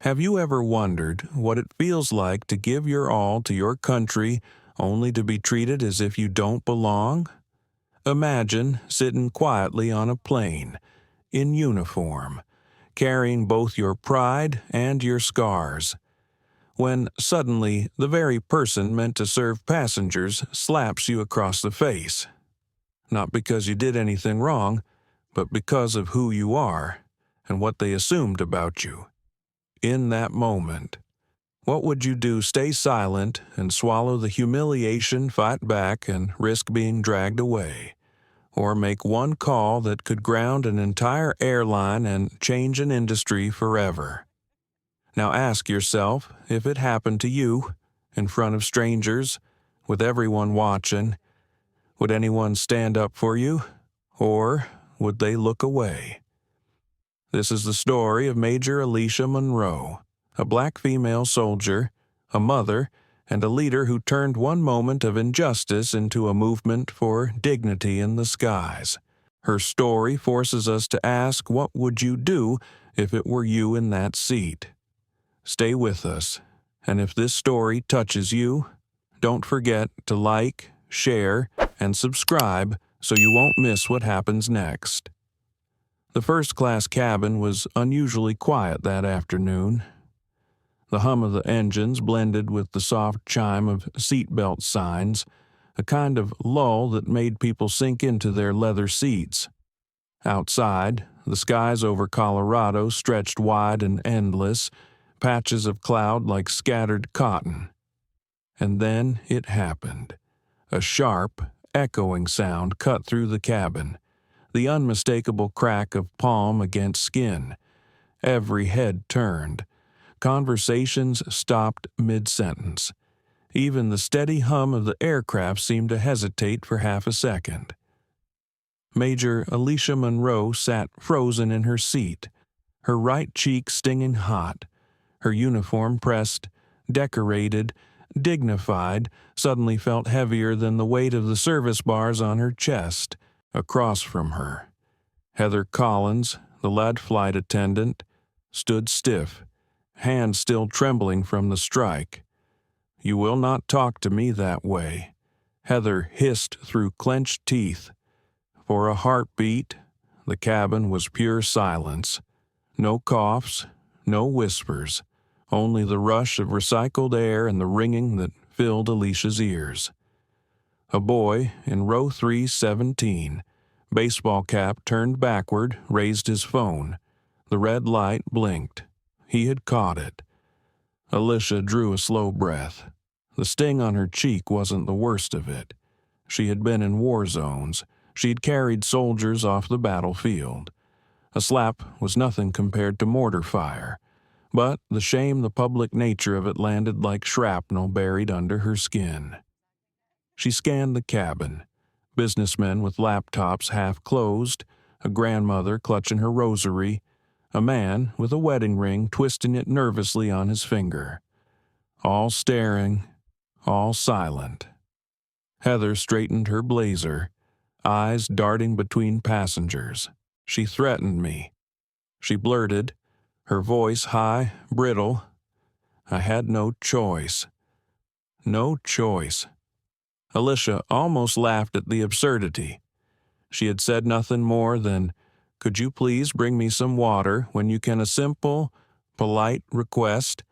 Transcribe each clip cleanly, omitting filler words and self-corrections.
Have you ever wondered what it feels like to give your all to your country only to be treated as if you don't belong? Imagine sitting quietly on a plane, in uniform, carrying both your pride and your scars, when suddenly the very person meant to serve passengers slaps you across the face. Not because you did anything wrong, but because of who you are and what they assumed about you. In that moment, what would you do? Stay silent and swallow the humiliation, fight back, and risk being dragged away? Or make one call that could ground an entire airline and change an industry forever? Now ask yourself, if it happened to you, in front of strangers, with everyone watching, would anyone stand up for you, or would they look away? This is the story of Major Alicia Monroe, a black female soldier, a mother, and a leader who turned one moment of injustice into a movement for dignity in the skies. Her story forces us to ask, what would you do if it were you in that seat? Stay with us, and if this story touches you, don't forget to like, share, and subscribe so you won't miss what happens next. The first-class cabin was unusually quiet that afternoon. The hum of the engines blended with the soft chime of seatbelt signs, a kind of lull that made people sink into their leather seats. Outside, the skies over Colorado stretched wide and endless, patches of cloud like scattered cotton. And then it happened. A sharp, echoing sound cut through the cabin, the unmistakable crack of palm against skin. Every head turned. Conversations stopped mid-sentence. Even the steady hum of the aircraft seemed to hesitate for half a second. Major Alicia Monroe sat frozen in her seat, her right cheek stinging hot, her uniform pressed, decorated, dignified, suddenly felt heavier than the weight of the service bars on her chest. Across from her, Heather Collins, the lead flight attendant, stood stiff, hands still trembling from the strike. "You will not talk to me that way," Heather hissed through clenched teeth. For a heartbeat, the cabin was pure silence. No coughs, no whispers, only the rush of recycled air and the ringing that filled Alicia's ears. A boy in row 317, baseball cap turned backward, raised his phone. The red light blinked. He had caught it. Alicia drew a slow breath. The sting on her cheek wasn't the worst of it. She had been in war zones. She'd carried soldiers off the battlefield. A slap was nothing compared to mortar fire, but the shame, the public nature of it landed like shrapnel buried under her skin. She scanned the cabin. Businessmen with laptops half closed, a grandmother clutching her rosary, a man with a wedding ring twisting it nervously on his finger. All staring, all silent. Heather straightened her blazer, eyes darting between passengers. "She threatened me," she blurted, her voice high, brittle. "I had no choice." No choice. Alicia almost laughed at the absurdity. She had said nothing more than, "Could you please bring me some water," when you can a simple, polite request,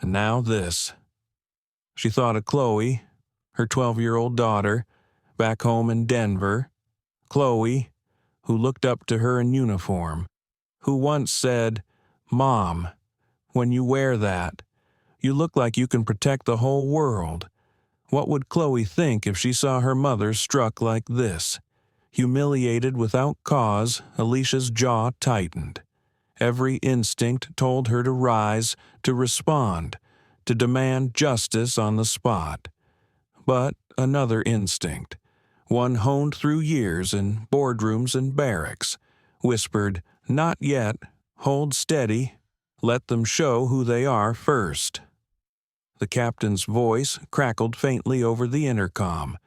and now this. She thought of Chloe, her 12-year-old daughter, back home in Denver. Chloe, who looked up to her in uniform, who once said, "Mom, when you wear that, you look like you can protect the whole world." What would Chloe think if she saw her mother struck like this? Humiliated without cause, Alicia's jaw tightened. Every instinct told her to rise, to respond, to demand justice on the spot. But another instinct, one honed through years in boardrooms and barracks, whispered, "Not yet, hold steady, let them show who they are first." The captain's voice crackled faintly over the intercom,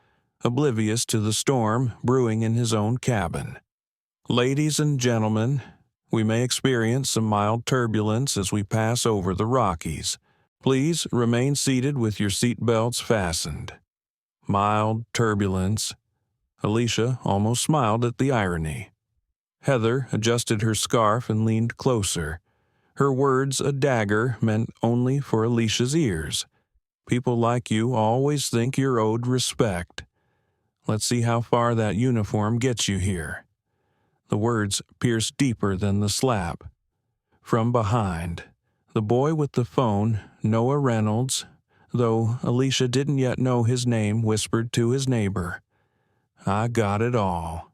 oblivious to the storm brewing in his own cabin. "Ladies and gentlemen, We may experience some mild turbulence as we pass over the Rockies. Please remain seated with your seat belts fastened. Mild turbulence. Alicia almost smiled at the irony. Heather adjusted her scarf and leaned closer. Her words a dagger meant only for Alicia's ears. People like you always think you're owed respect. Let's see how far that uniform gets you here. The words pierced deeper than the slap. From behind, the boy with the phone, Noah Reynolds, though Alicia didn't yet know his name, whispered to his neighbor, "I got it all.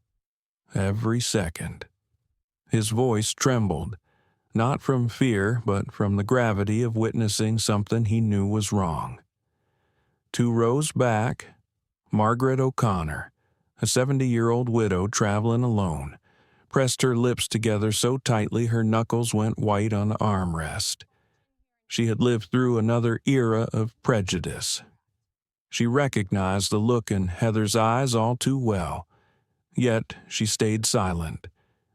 Every second." His voice trembled, not from fear, but from the gravity of witnessing something he knew was wrong. 2 rows back, Margaret O'Connor, a 70-year-old widow traveling alone, pressed her lips together so tightly her knuckles went white on the armrest. She had lived through another era of prejudice. She recognized the look in Heather's eyes all too well, yet she stayed silent,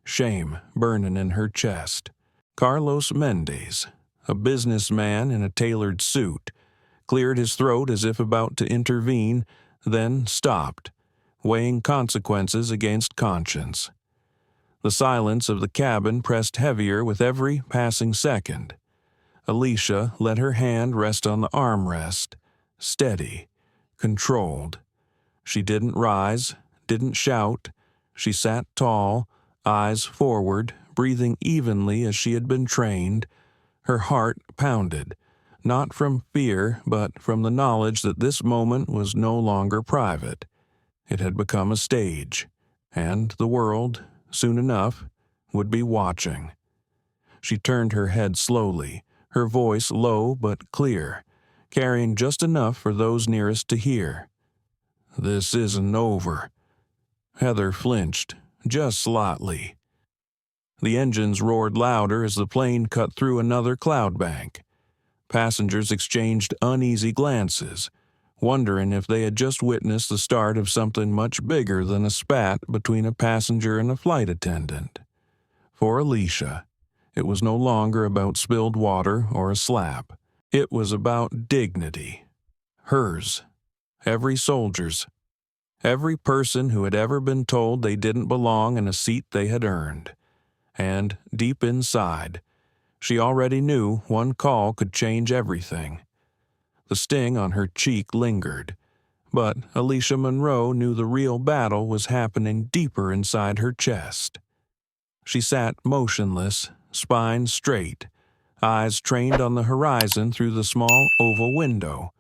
shame burning in her chest. Carlos Mendez, a businessman in a tailored suit, cleared his throat as if about to intervene, then stopped, weighing consequences against conscience. The silence of the cabin pressed heavier with every passing second. Alicia let her hand rest on the armrest, steady, controlled. She didn't rise, didn't shout. She sat tall, eyes forward, breathing evenly as she had been trained. Her heart pounded, not from fear, but from the knowledge that this moment was no longer private. It had become a stage, and the world, soon enough, would be watching. She turned her head slowly, her voice low but clear, carrying just enough for those nearest to hear. "This isn't over." Heather flinched, just slightly. The engines roared louder as the plane cut through another cloud bank. Passengers exchanged uneasy glances, wondering if they had just witnessed the start of something much bigger than a spat between a passenger and a flight attendant. For Alicia, it was no longer about spilled water or a slap. It was about dignity. Hers. Every soldier's. Every person who had ever been told they didn't belong in a seat they had earned. And, deep inside, she already knew one call could change everything. The sting on her cheek lingered, but Alicia Monroe knew the real battle was happening deeper inside her chest. She sat motionless, spine straight, eyes trained on the horizon through the small oval window,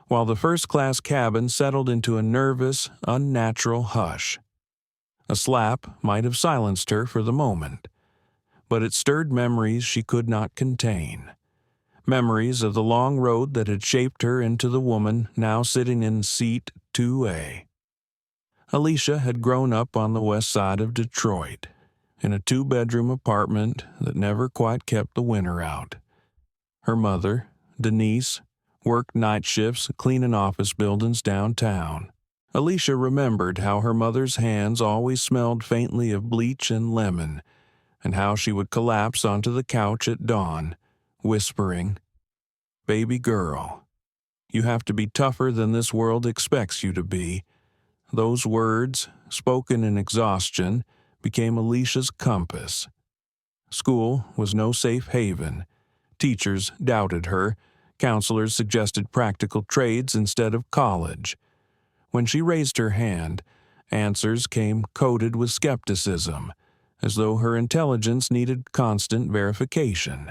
while the first-class cabin settled into a nervous, unnatural hush. A slap might have silenced her for the moment, but it stirred memories she could not contain. Memories of the long road that had shaped her into the woman now sitting in seat 2A. Alicia had grown up on the west side of Detroit, in a 2-bedroom apartment that never quite kept the winter out. Her mother, Denise, worked night shifts cleaning office buildings downtown. Alicia remembered how her mother's hands always smelled faintly of bleach and lemon, and how she would collapse onto the couch at dawn, whispering, "Baby girl, you have to be tougher than this world expects you to be." Those words, spoken in exhaustion, became Alicia's compass. School was no safe haven. Teachers doubted her. Counselors suggested practical trades instead of college. When she raised her hand, answers came coated with skepticism, as though her intelligence needed constant verification.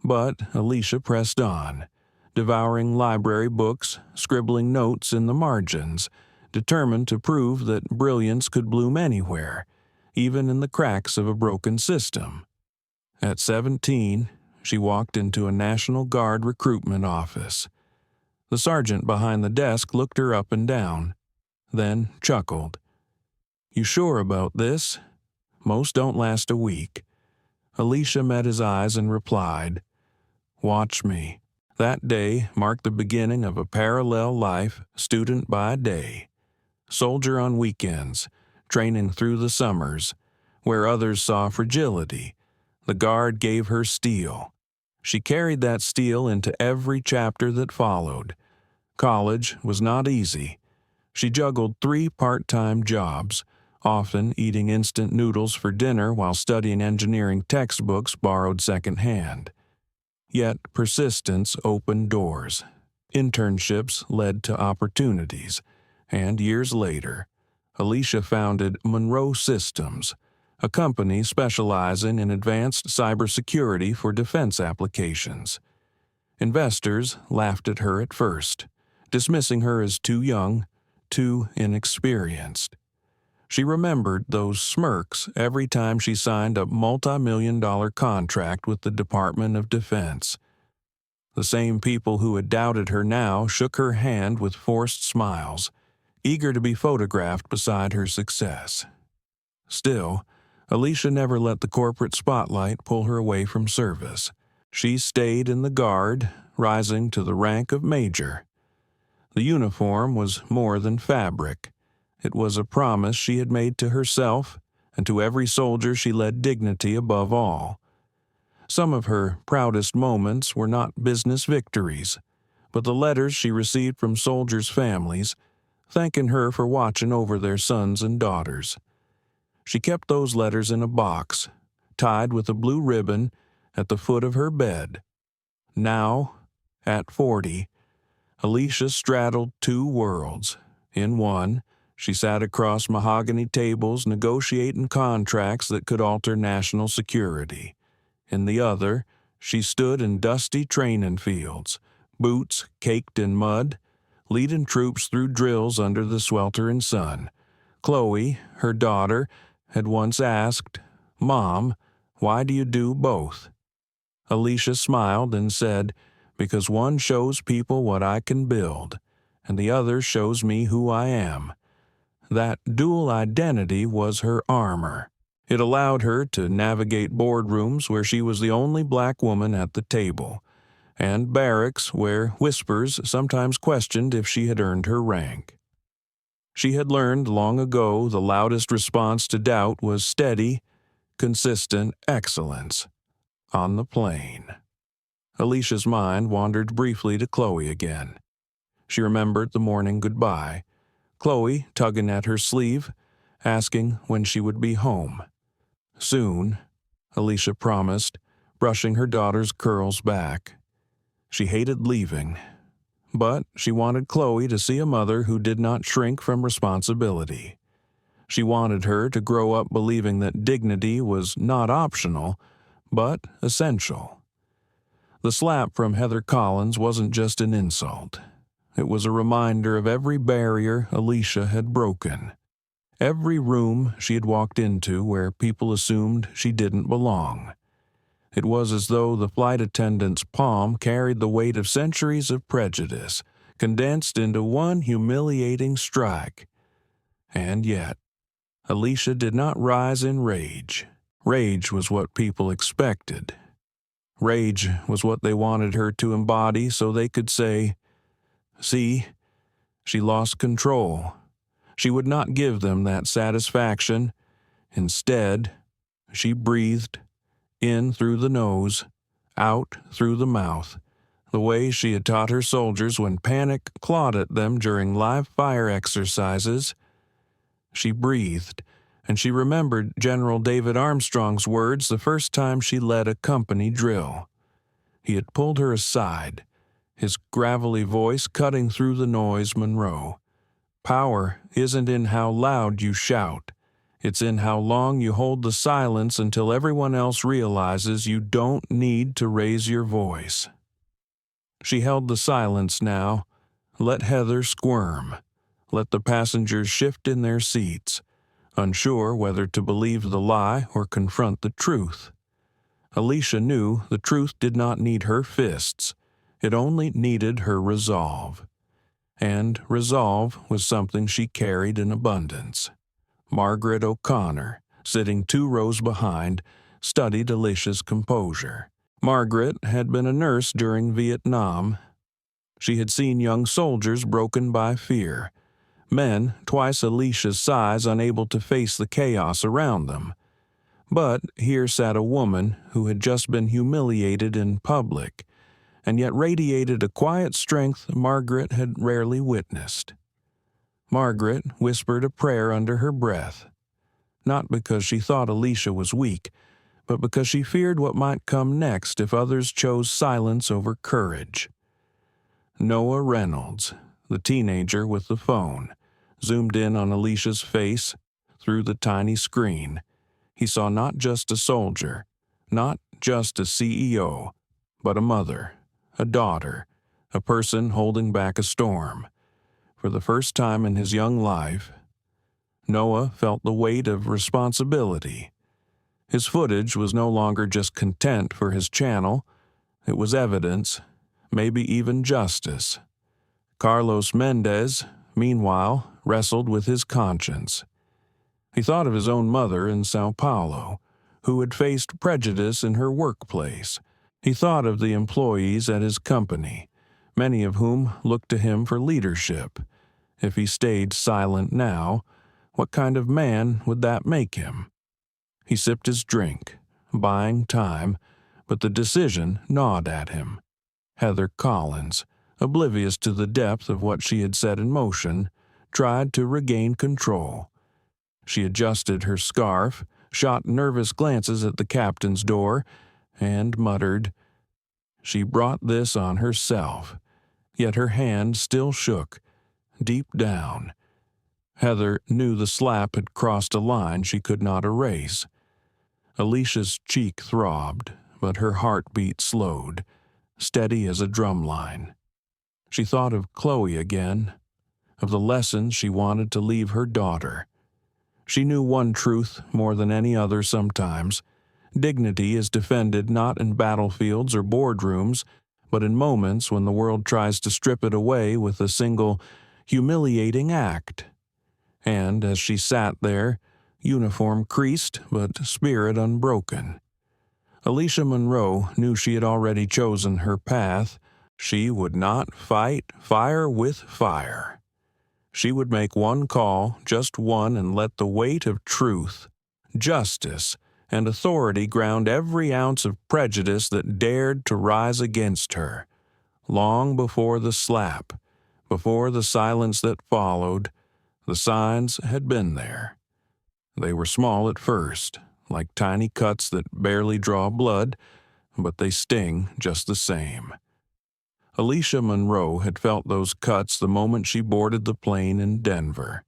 But Alicia pressed on, devouring library books, scribbling notes in the margins, determined to prove that brilliance could bloom anywhere, even in the cracks of a broken system. At 17, she walked into a National Guard recruitment office. The sergeant behind the desk looked her up and down, then chuckled. "You sure about this? Most don't last a week." Alicia met his eyes and replied, "Watch me." That day marked the beginning of a parallel life, student by day. Soldier on weekends, training through the summers, where others saw fragility. The guard gave her steel. She carried that steel into every chapter that followed. College was not easy. She juggled 3 part-time jobs, often eating instant noodles for dinner while studying engineering textbooks borrowed secondhand. Yet persistence opened doors. Internships led to opportunities, and years later, Alicia founded Monroe Systems, a company specializing in advanced cybersecurity for defense applications. Investors laughed at her at first, dismissing her as too young, too inexperienced. She remembered those smirks every time she signed a multi-million-dollar contract with the Department of Defense. The same people who had doubted her now shook her hand with forced smiles, eager to be photographed beside her success. Still, Alicia never let the corporate spotlight pull her away from service. She stayed in the Guard, rising to the rank of major. The uniform was more than fabric. It was a promise she had made to herself, and to every soldier she led dignity above all. Some of her proudest moments were not business victories, but the letters she received from soldiers' families, thanking her for watching over their sons and daughters. She kept those letters in a box, tied with a blue ribbon, at the foot of her bed. Now, at 40, Alicia straddled 2 worlds. In one, she sat across mahogany tables negotiating contracts that could alter national security. In the other, she stood in dusty training fields, boots caked in mud, leading troops through drills under the sweltering sun. Chloe, her daughter, had once asked, "Mom, why do you do both?" Alicia smiled and said, "Because one shows people what I can build, and the other shows me who I am." That dual identity was her armor. It allowed her to navigate boardrooms where she was the only black woman at the table, and barracks where whispers sometimes questioned if she had earned her rank. She had learned long ago the loudest response to doubt was steady, consistent excellence on the plane. Alicia's mind wandered briefly to Chloe again. She remembered the morning goodbye, Chloe tugging at her sleeve, asking when she would be home. Soon, Alicia promised, brushing her daughter's curls back. She hated leaving, but she wanted Chloe to see a mother who did not shrink from responsibility. She wanted her to grow up believing that dignity was not optional, but essential. The slap from Heather Collins wasn't just an insult. It was a reminder of every barrier Alicia had broken, every room she had walked into where people assumed she didn't belong. It was as though the flight attendant's palm carried the weight of centuries of prejudice, condensed into one humiliating strike. And yet, Alicia did not rise in rage. Rage was what people expected. Rage was what they wanted her to embody so they could say, "See, she lost control." She would not give them that satisfaction. Instead, she breathed, in through the nose, out through the mouth, the way she had taught her soldiers when panic clawed at them during live fire exercises. She breathed, and she remembered General David Armstrong's words the first time she led a company drill. He had pulled her aside, his gravelly voice cutting through the noise Monroe. Power isn't in how loud you shout. It's in how long you hold the silence until everyone else realizes you don't need to raise your voice. She held the silence now. Let Heather squirm. Let the passengers shift in their seats, unsure whether to believe the lie or confront the truth. Alicia knew the truth did not need her fists. It only needed her resolve. And resolve was something she carried in abundance. Margaret O'Connor, sitting 2 rows behind, studied Alicia's composure. Margaret had been a nurse during Vietnam. She had seen young soldiers broken by fear, men twice Alicia's size unable to face the chaos around them. But here sat a woman who had just been humiliated in public, and yet radiated a quiet strength Margaret had rarely witnessed. Margaret whispered a prayer under her breath, not because she thought Alicia was weak, but because she feared what might come next if others chose silence over courage. Noah Reynolds, the teenager with the phone, zoomed in on Alicia's face through the tiny screen. He saw not just a soldier, not just a CEO, but a mother, a daughter, a person holding back a storm. For the first time in his young life, Noah felt the weight of responsibility. His footage was no longer just content for his channel, it was evidence, maybe even justice. Carlos Mendez, meanwhile, wrestled with his conscience. He thought of his own mother in Sao Paulo, who had faced prejudice in her workplace. He thought of the employees at his company, many of whom looked to him for leadership. If he stayed silent now, what kind of man would that make him? He sipped his drink, buying time, but the decision gnawed at him. Heather Collins, oblivious to the depth of what she had set in motion, tried to regain control. She adjusted her scarf, shot nervous glances at the captain's door, and muttered, "She brought this on herself," yet her hand still shook, deep down. Heather knew the slap had crossed a line she could not erase. Alicia's cheek throbbed, but her heartbeat slowed, steady as a drumline. She thought of Chloe again, of the lessons she wanted to leave her daughter. She knew one truth more than any other sometimes. Dignity is defended not in battlefields or boardrooms, but in moments when the world tries to strip it away with a single, humiliating act. And as she sat there, uniform creased but spirit unbroken, Alicia Monroe knew she had already chosen her path. She would not fight fire with fire. She would make one call, just one, and let the weight of truth, justice, and authority ground every ounce of prejudice that dared to rise against her. Long before the slap, before the silence that followed, the signs had been there. They were small at first, like tiny cuts that barely draw blood, but they sting just the same. Alicia Monroe had felt those cuts the moment she boarded the plane in Denver.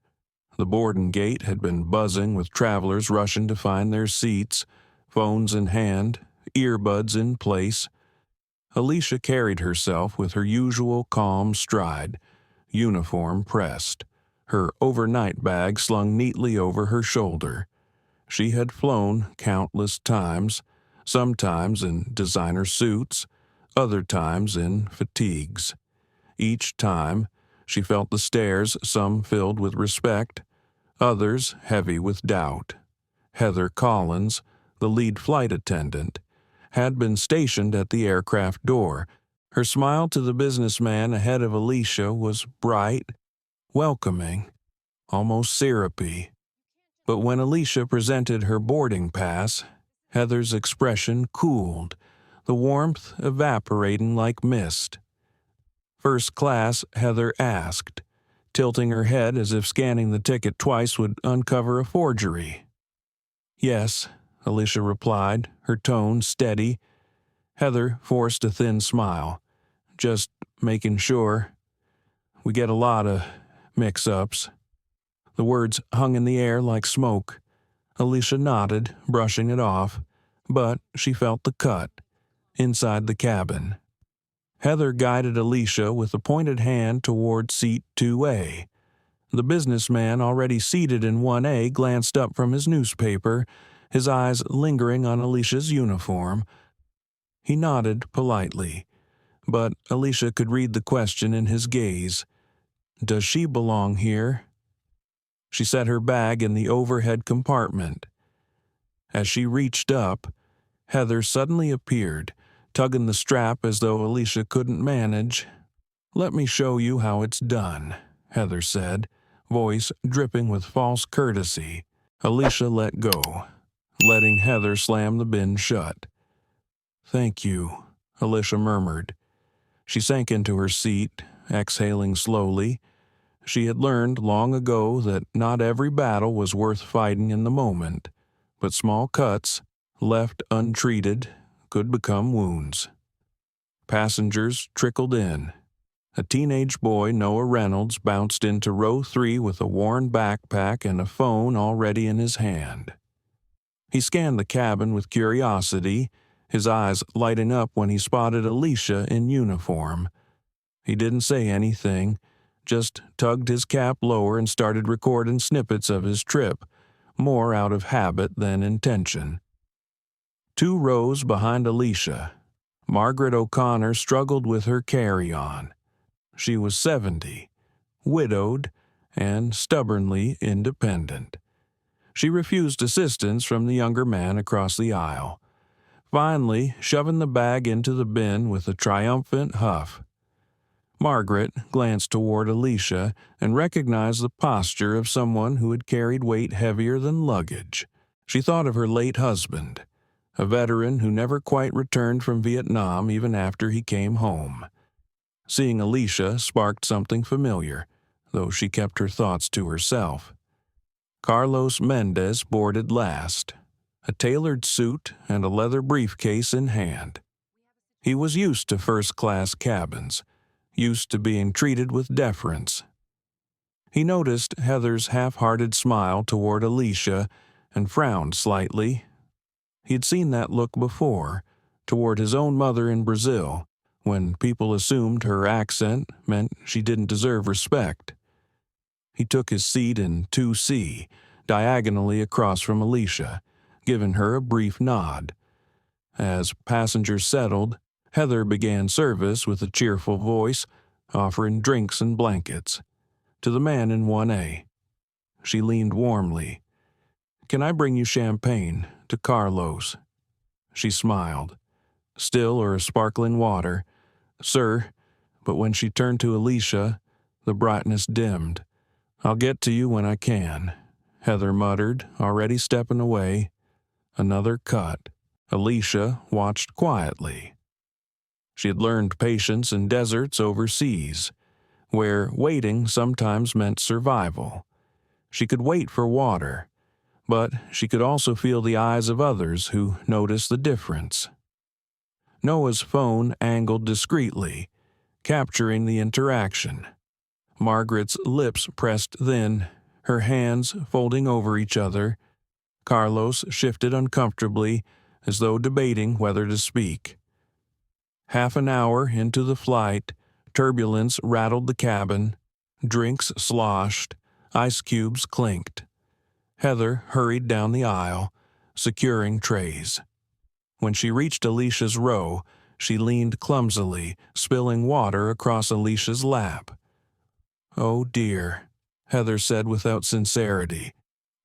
The boarding gate had been buzzing with travelers rushing to find their seats, phones in hand, earbuds in place. Alicia carried herself with her usual calm stride, uniform pressed, her overnight bag slung neatly over her shoulder. She had flown countless times, sometimes in designer suits, other times in fatigues. Each time, she felt the stares, some filled with respect, others heavy with doubt. Heather Collins, the lead flight attendant, had been stationed at the aircraft door. Her smile to the businessman ahead of Alicia was bright, welcoming, almost syrupy. But when Alicia presented her boarding pass, Heather's expression cooled, the warmth evaporating like mist. "First class," Heather asked, tilting her head as if scanning the ticket twice would uncover a forgery. "Yes," Alicia replied, her tone steady. Heather forced a thin smile. "Just making sure. We get a lot of mix-ups." The words hung in the air like smoke. Alicia nodded, brushing it off, but she felt the cut, inside the cabin. Heather guided Alicia with a pointed hand toward seat 2A. The businessman already seated in 1A glanced up from his newspaper, his eyes lingering on Alicia's uniform. He nodded politely, but Alicia could read the question in his gaze. Does she belong here? She set her bag in the overhead compartment. As she reached up, Heather suddenly appeared, tugging the strap as though Alicia couldn't manage. "Let me show you how it's done," Heather said, voice dripping with false courtesy. Alicia let go. letting Heather slam the bin shut. "Thank you," Alicia murmured. She sank into her seat, exhaling slowly. She had learned long ago that not every battle was worth fighting in the moment, but small cuts, left untreated, could become wounds. Passengers trickled in. A teenage boy, Noah Reynolds, bounced into row 3 with a worn backpack and a phone already in his hand. He scanned the cabin with curiosity, his eyes lighting up when he spotted Alicia in uniform. He didn't say anything, just tugged his cap lower and started recording snippets of his trip, more out of habit than intention. 2 rows behind Alicia, Margaret O'Connor struggled with her carry-on. She was 70, widowed, and stubbornly independent. She refused assistance from the younger man across the aisle, finally shoving the bag into the bin with a triumphant huff. Margaret glanced toward Alicia and recognized the posture of someone who had carried weight heavier than luggage. She thought of her late husband, a veteran who never quite returned from Vietnam even after he came home. Seeing Alicia sparked something familiar, though she kept her thoughts to herself. Carlos Mendez boarded last, a tailored suit and a leather briefcase in hand. He was used to first-class cabins, used to being treated with deference. He noticed Heather's half-hearted smile toward Alicia and frowned slightly. He'd seen that look before, toward his own mother in Brazil, when people assumed her accent meant she didn't deserve respect. He took his seat in 2C, diagonally across from Alicia, giving her a brief nod. As passengers settled, Heather began service with a cheerful voice, offering drinks and blankets. To the man in 1A, she leaned warmly. "Can I bring you champagne to Carlos?" She smiled. "Still or sparkling water?" "Sir," but when she turned to Alicia, the brightness dimmed. "I'll get to you when I can," Heather muttered, already stepping away. Another cut. Alicia watched quietly. She had learned patience in deserts overseas, where waiting sometimes meant survival. She could wait for water, but she could also feel the eyes of others who noticed the difference. Noah's phone angled discreetly, capturing the interaction. Margaret's lips pressed thin, her hands folding over each other. Carlos shifted uncomfortably, as though debating whether to speak. Half an hour into the flight, turbulence rattled the cabin, drinks sloshed, ice cubes clinked. Heather hurried down the aisle, securing trays. When she reached Alicia's row, she leaned clumsily, spilling water across Alicia's lap. "Oh dear," Heather said without sincerity.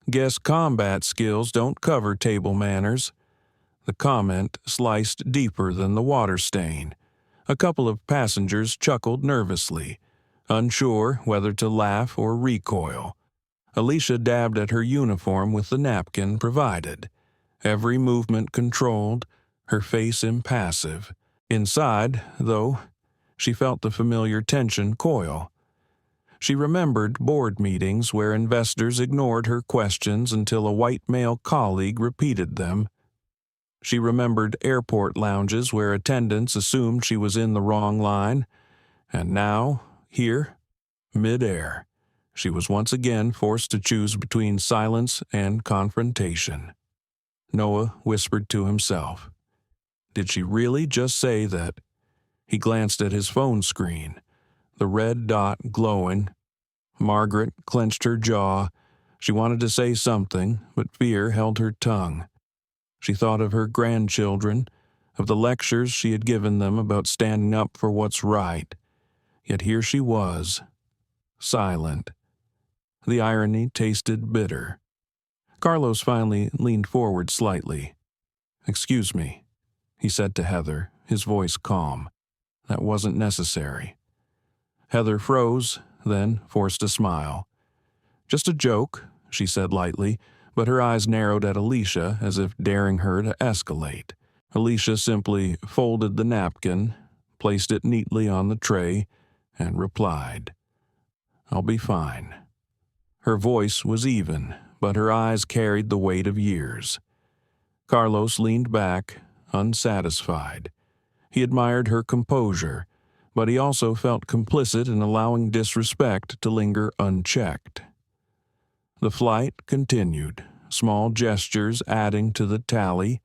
"Guess combat skills don't cover table manners." The comment sliced deeper than the water stain. A couple of passengers chuckled nervously, unsure whether to laugh or recoil. Alicia dabbed at her uniform with the napkin provided, every movement controlled, her face impassive. Inside, though, she felt the familiar tension coil. She remembered board meetings where investors ignored her questions until a white male colleague repeated them. She remembered airport lounges where attendants assumed she was in the wrong line. And now, here, mid-air, she was once again forced to choose between silence and confrontation. Noah whispered to himself. Did she really just say that? He glanced at his phone screen, the red dot glowing. Margaret clenched her jaw. She wanted to say something, but fear held her tongue. She thought of her grandchildren, of the lectures she had given them about standing up for what's right. Yet here she was, silent. The irony tasted bitter. Carlos finally leaned forward slightly. "Excuse me," he said to Heather, his voice calm. "That wasn't necessary." Heather froze, then forced a smile. "Just a joke," she said lightly, but her eyes narrowed at Alicia as if daring her to escalate. Alicia simply folded the napkin, placed it neatly on the tray, and replied, "I'll be fine." Her voice was even, but her eyes carried the weight of years. Carlos leaned back, unsatisfied. He admired her composure, but he also felt complicit in allowing disrespect to linger unchecked. The flight continued, small gestures adding to the tally.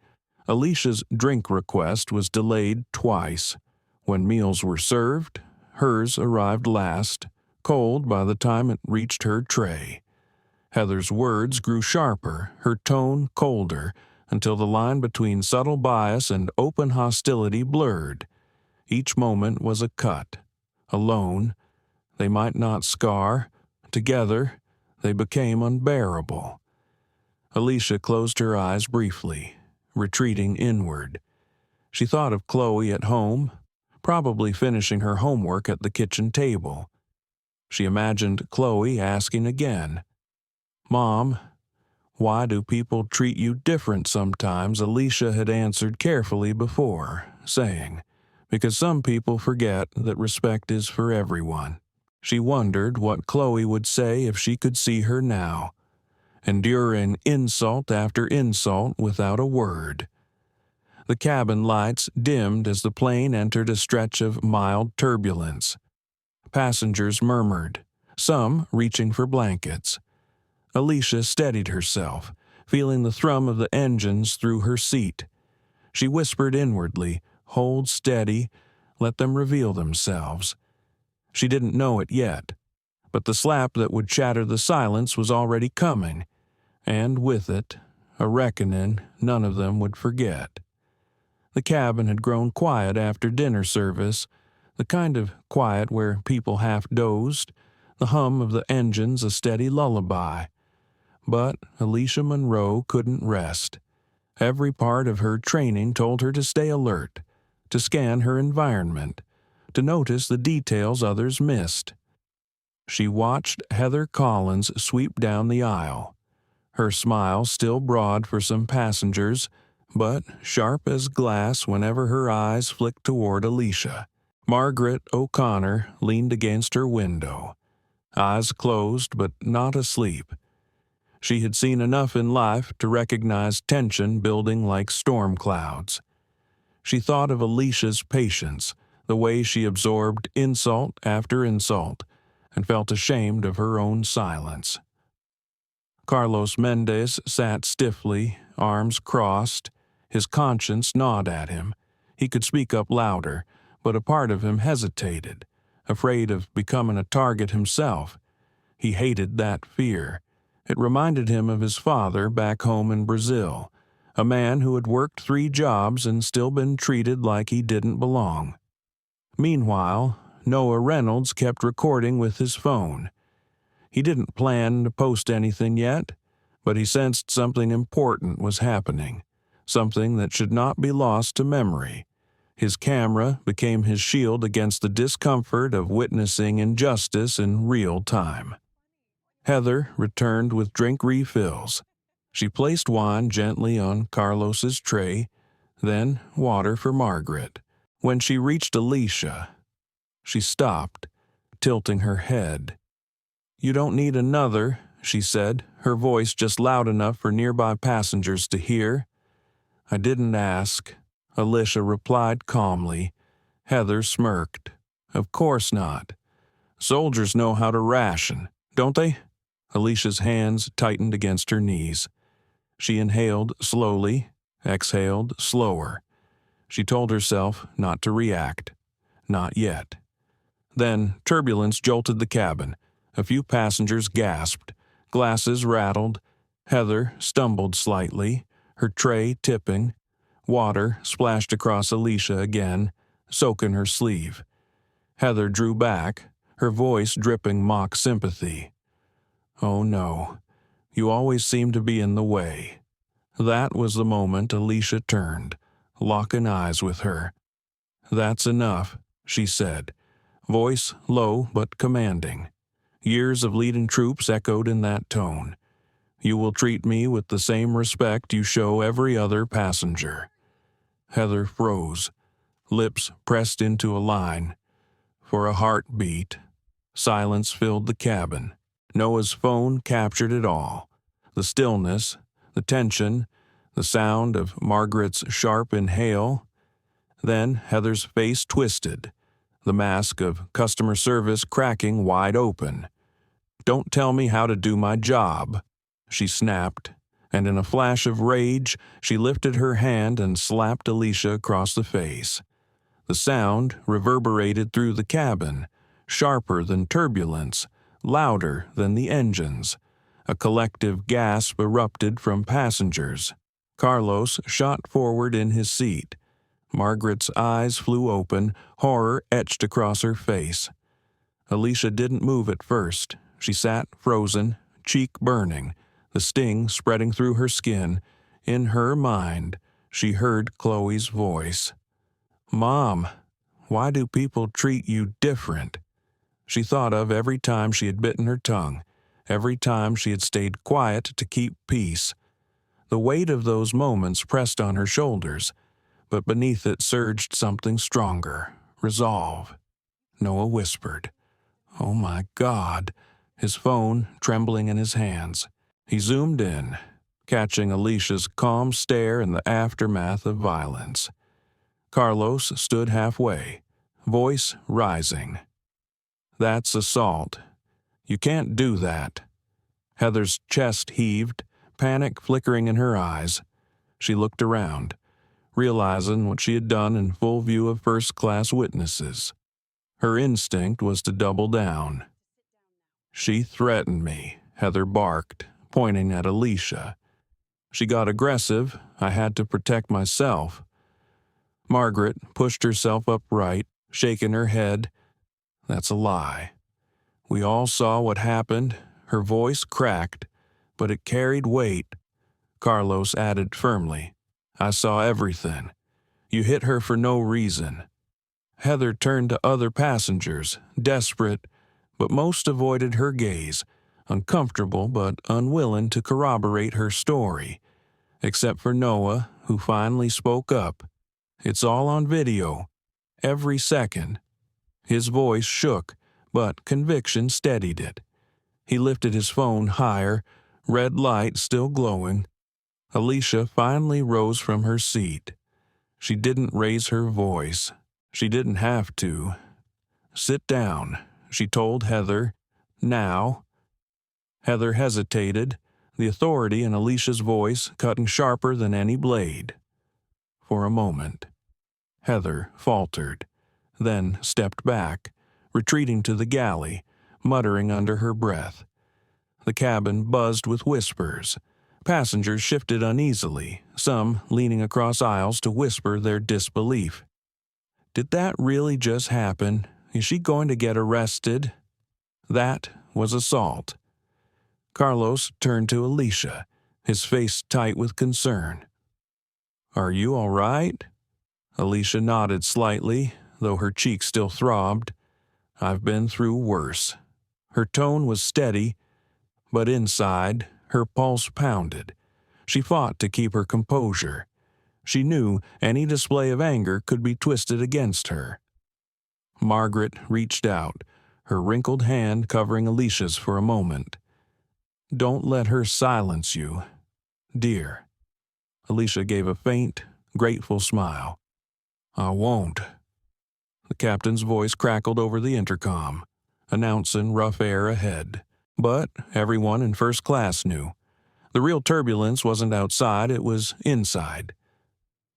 Alicia's drink request was delayed twice. When meals were served, hers arrived last, cold by the time it reached her tray. Heather's words grew sharper, her tone colder, until the line between subtle bias and open hostility blurred. Each moment was a cut. Alone, they might not scar. Together, they became unbearable. Alicia closed her eyes briefly, retreating inward. She thought of Chloe at home, probably finishing her homework at the kitchen table. She imagined Chloe asking again, "Mom, why do people treat you different sometimes?" Alicia had answered carefully before, saying, "Because some people forget that respect is for everyone." She wondered what Chloe would say if she could see her now, enduring insult after insult without a word. The cabin lights dimmed as the plane entered a stretch of mild turbulence. Passengers murmured, some reaching for blankets. Alicia steadied herself, feeling the thrum of the engines through her seat. She whispered inwardly, "Hold steady, let them reveal themselves." She didn't know it yet, but the slap that would shatter the silence was already coming, and with it, a reckoning none of them would forget. The cabin had grown quiet after dinner service, the kind of quiet where people half dozed, the hum of the engines a steady lullaby. But Alicia Monroe couldn't rest. Every part of her training told her to stay alert, to scan her environment, to notice the details others missed. She watched Heather Collins sweep down the aisle, her smile still broad for some passengers, but sharp as glass whenever her eyes flicked toward Alicia. Margaret O'Connor leaned against her window, eyes closed but not asleep. She had seen enough in life to recognize tension building like storm clouds. She thought of Alicia's patience, the way she absorbed insult after insult, and felt ashamed of her own silence. Carlos Mendez sat stiffly, arms crossed. His conscience gnawed at him. He could speak up louder, but a part of him hesitated, afraid of becoming a target himself. He hated that fear. It reminded him of his father back home in Brazil, a man who had worked 3 jobs and still been treated like he didn't belong. Meanwhile, Noah Reynolds kept recording with his phone. He didn't plan to post anything yet, but he sensed something important was happening, something that should not be lost to memory. His camera became his shield against the discomfort of witnessing injustice in real time. Heather returned with drink refills. She placed wine gently on Carlos's tray, then water for Margaret. When she reached Alicia, she stopped, tilting her head. "You don't need another," she said, her voice just loud enough for nearby passengers to hear. "I didn't ask," Alicia replied calmly. Heather smirked. "Of course not. Soldiers know how to ration, don't they?" Alicia's hands tightened against her knees. She inhaled slowly, exhaled slower. She told herself not to react. Not yet. Then turbulence jolted the cabin. A few passengers gasped. Glasses rattled. Heather stumbled slightly, her tray tipping. Water splashed across Alicia again, soaking her sleeve. Heather drew back, her voice dripping mock sympathy. "Oh no, you always seem to be in the way." That was the moment Alicia turned, locking eyes with her. "That's enough," she said, voice low but commanding. Years of leading troops echoed in that tone. You will treat me with the same respect you show every other passenger." Heather froze, lips pressed into a line. For a heartbeat, silence filled the cabin. Noah's phone captured it all. The stillness, the tension, the sound of Margaret's sharp inhale. Then Heather's face twisted, the mask of customer service cracking wide open. "Don't tell me how to do my job," she snapped, and in a flash of rage, she lifted her hand and slapped Alicia across the face. The sound reverberated through the cabin, sharper than turbulence, louder than the engines. A collective gasp erupted from passengers. Carlos shot forward in his seat. Margaret's eyes flew open, horror etched across her face. Alicia didn't move at first. She sat frozen, cheek burning, the sting spreading through her skin. In her mind, she heard Chloe's voice. "Mom, why do people treat you different?" She thought of every time she had bitten her tongue, every time she had stayed quiet to keep peace. The weight of those moments pressed on her shoulders, but beneath it surged something stronger, resolve. Noah whispered, "Oh my God," his phone trembling in his hands. He zoomed in, catching Alicia's calm stare in the aftermath of violence. Carlos stood halfway, voice rising. "That's assault. You can't do that." Heather's chest heaved, panic flickering in her eyes. She looked around, realizing what she had done in full view of first-class witnesses. Her instinct was to double down. "She threatened me," Heather barked, pointing at Alicia. "She got aggressive. I had to protect myself." Margaret pushed herself upright, shaking her head. "That's a lie. We all saw what happened." Her voice cracked, but it carried weight. Carlos added firmly, "I saw everything. You hit her for no reason." Heather turned to other passengers, desperate, but most avoided her gaze, uncomfortable but unwilling to corroborate her story. Except for Noah, who finally spoke up. "It's all on video. Every second." His voice shook, but conviction steadied it. He lifted his phone higher, red light still glowing. Alicia finally rose from her seat. She didn't raise her voice. She didn't have to. "Sit down," she told Heather. "Now." Heather hesitated, the authority in Alicia's voice cutting sharper than any blade. For a moment, Heather faltered, then stepped back, retreating to the galley, muttering under her breath. The cabin buzzed with whispers. Passengers shifted uneasily, some leaning across aisles to whisper their disbelief. Did that really just happen? Is she going to get arrested? That was assault. Carlos turned to Alicia, his face tight with concern. "Are you all right?" Alicia nodded slightly, though her cheek still throbbed. "I've been through worse." Her tone was steady, but inside, her pulse pounded. She fought to keep her composure. She knew any display of anger could be twisted against her. Margaret reached out, her wrinkled hand covering Alicia's for a moment. "Don't let her silence you, dear." Alicia gave a faint, grateful smile. "I won't." The captain's voice crackled over the intercom, announcing rough air ahead. But everyone in first class knew. The real turbulence wasn't outside, it was inside.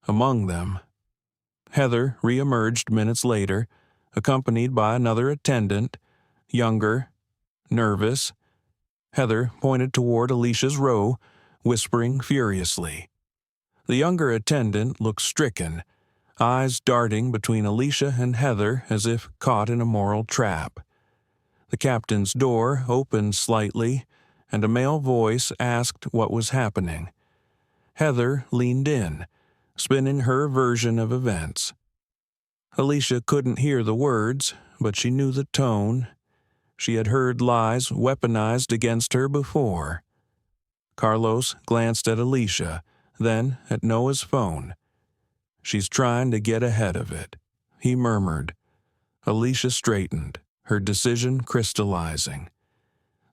Among them, Heather reemerged minutes later, accompanied by another attendant, younger, nervous. Heather pointed toward Alicia's row, whispering furiously. The younger attendant looked stricken, eyes darting between Alicia and Heather as if caught in a moral trap. The captain's door opened slightly, and a male voice asked what was happening. Heather leaned in, spinning her version of events. Alicia couldn't hear the words, but she knew the tone. She had heard lies weaponized against her before. Carlos glanced at Alicia, then at Noah's phone. "She's trying to get ahead of it," he murmured. Alicia straightened, her decision crystallizing.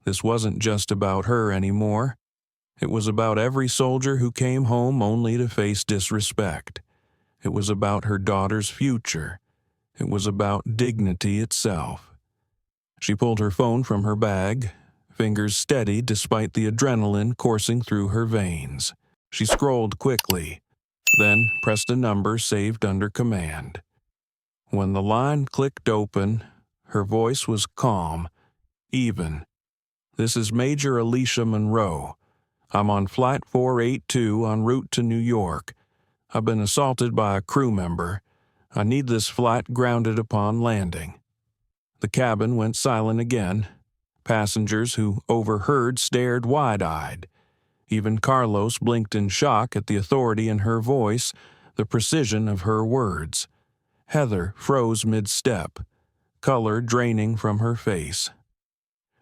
This wasn't just about her anymore. It was about every soldier who came home only to face disrespect. It was about her daughter's future. It was about dignity itself. She pulled her phone from her bag, fingers steady despite the adrenaline coursing through her veins. She scrolled quickly, then pressed a number saved under command. When the line clicked open, her voice was calm, even. "This is Major Alicia Monroe. I'm on Flight 482 en route to New York. I've been assaulted by a crew member. I need this flight grounded upon landing." The cabin went silent again. Passengers who overheard stared wide-eyed. Even Carlos blinked in shock at the authority in her voice, the precision of her words. Heather froze mid-step, color draining from her face.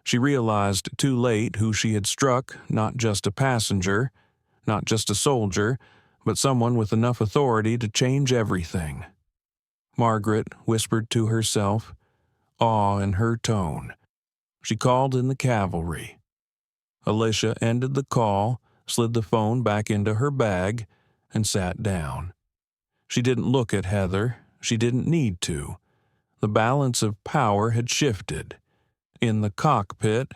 She realized too late who she had struck, not just a passenger, not just a soldier, but someone with enough authority to change everything. Margaret whispered to herself, awe in her tone. She called in the cavalry. Alicia ended the call, slid the phone back into her bag, and sat down. She didn't look at Heather. She didn't need to. The balance of power had shifted. In the cockpit,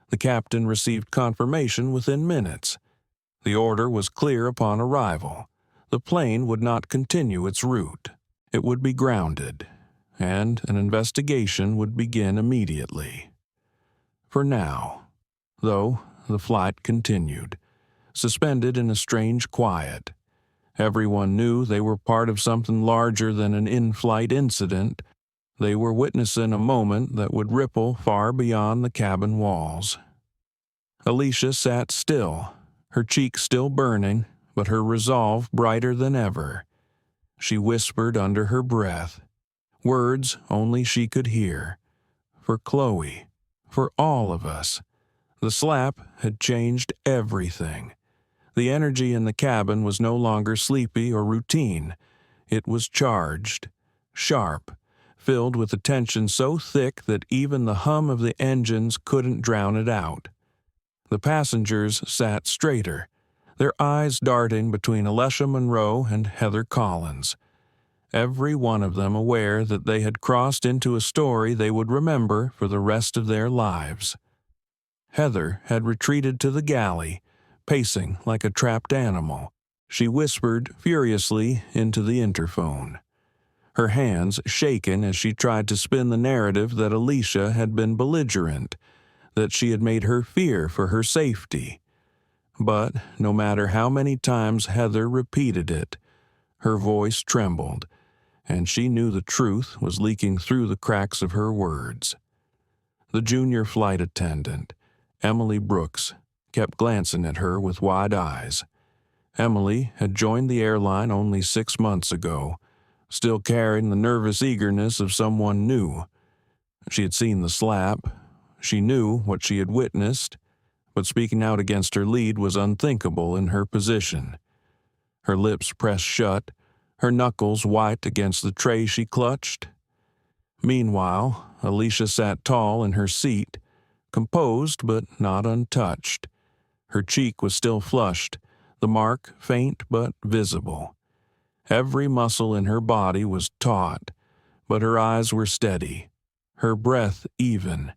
the captain received confirmation within minutes. The order was clear upon arrival. The plane would not continue its route. It would be grounded, and an investigation would begin immediately. For now, though, the flight continued, suspended in a strange quiet. Everyone knew they were part of something larger than an in-flight incident. They were witnessing a moment that would ripple far beyond the cabin walls. Alicia sat still, her cheek still burning, but her resolve brighter than ever. She whispered under her breath, words only she could hear. For Chloe, for all of us. The slap had changed everything. The energy in the cabin was no longer sleepy or routine. It was charged, sharp, filled with a tension so thick that even the hum of the engines couldn't drown it out. The passengers sat straighter, their eyes darting between Alicia Monroe and Heather Collins. Every one of them aware that they had crossed into a story they would remember for the rest of their lives. Heather had retreated to the galley, pacing like a trapped animal. She whispered furiously into the interphone, her hands shaken as she tried to spin the narrative that Alicia had been belligerent, that she had made her fear for her safety. But no matter how many times Heather repeated it, her voice trembled, and she knew the truth was leaking through the cracks of her words. The junior flight attendant, Emily Brooks, kept glancing at her with wide eyes. Emily had joined the airline only 6 months ago, still carrying the nervous eagerness of someone new. She had seen the slap. She knew what she had witnessed, but speaking out against her lead was unthinkable in her position. Her lips pressed shut, her knuckles white against the tray she clutched. Meanwhile, Alicia sat tall in her seat, composed but not untouched. Her cheek was still flushed, the mark faint but visible. Every muscle in her body was taut, but her eyes were steady, her breath even.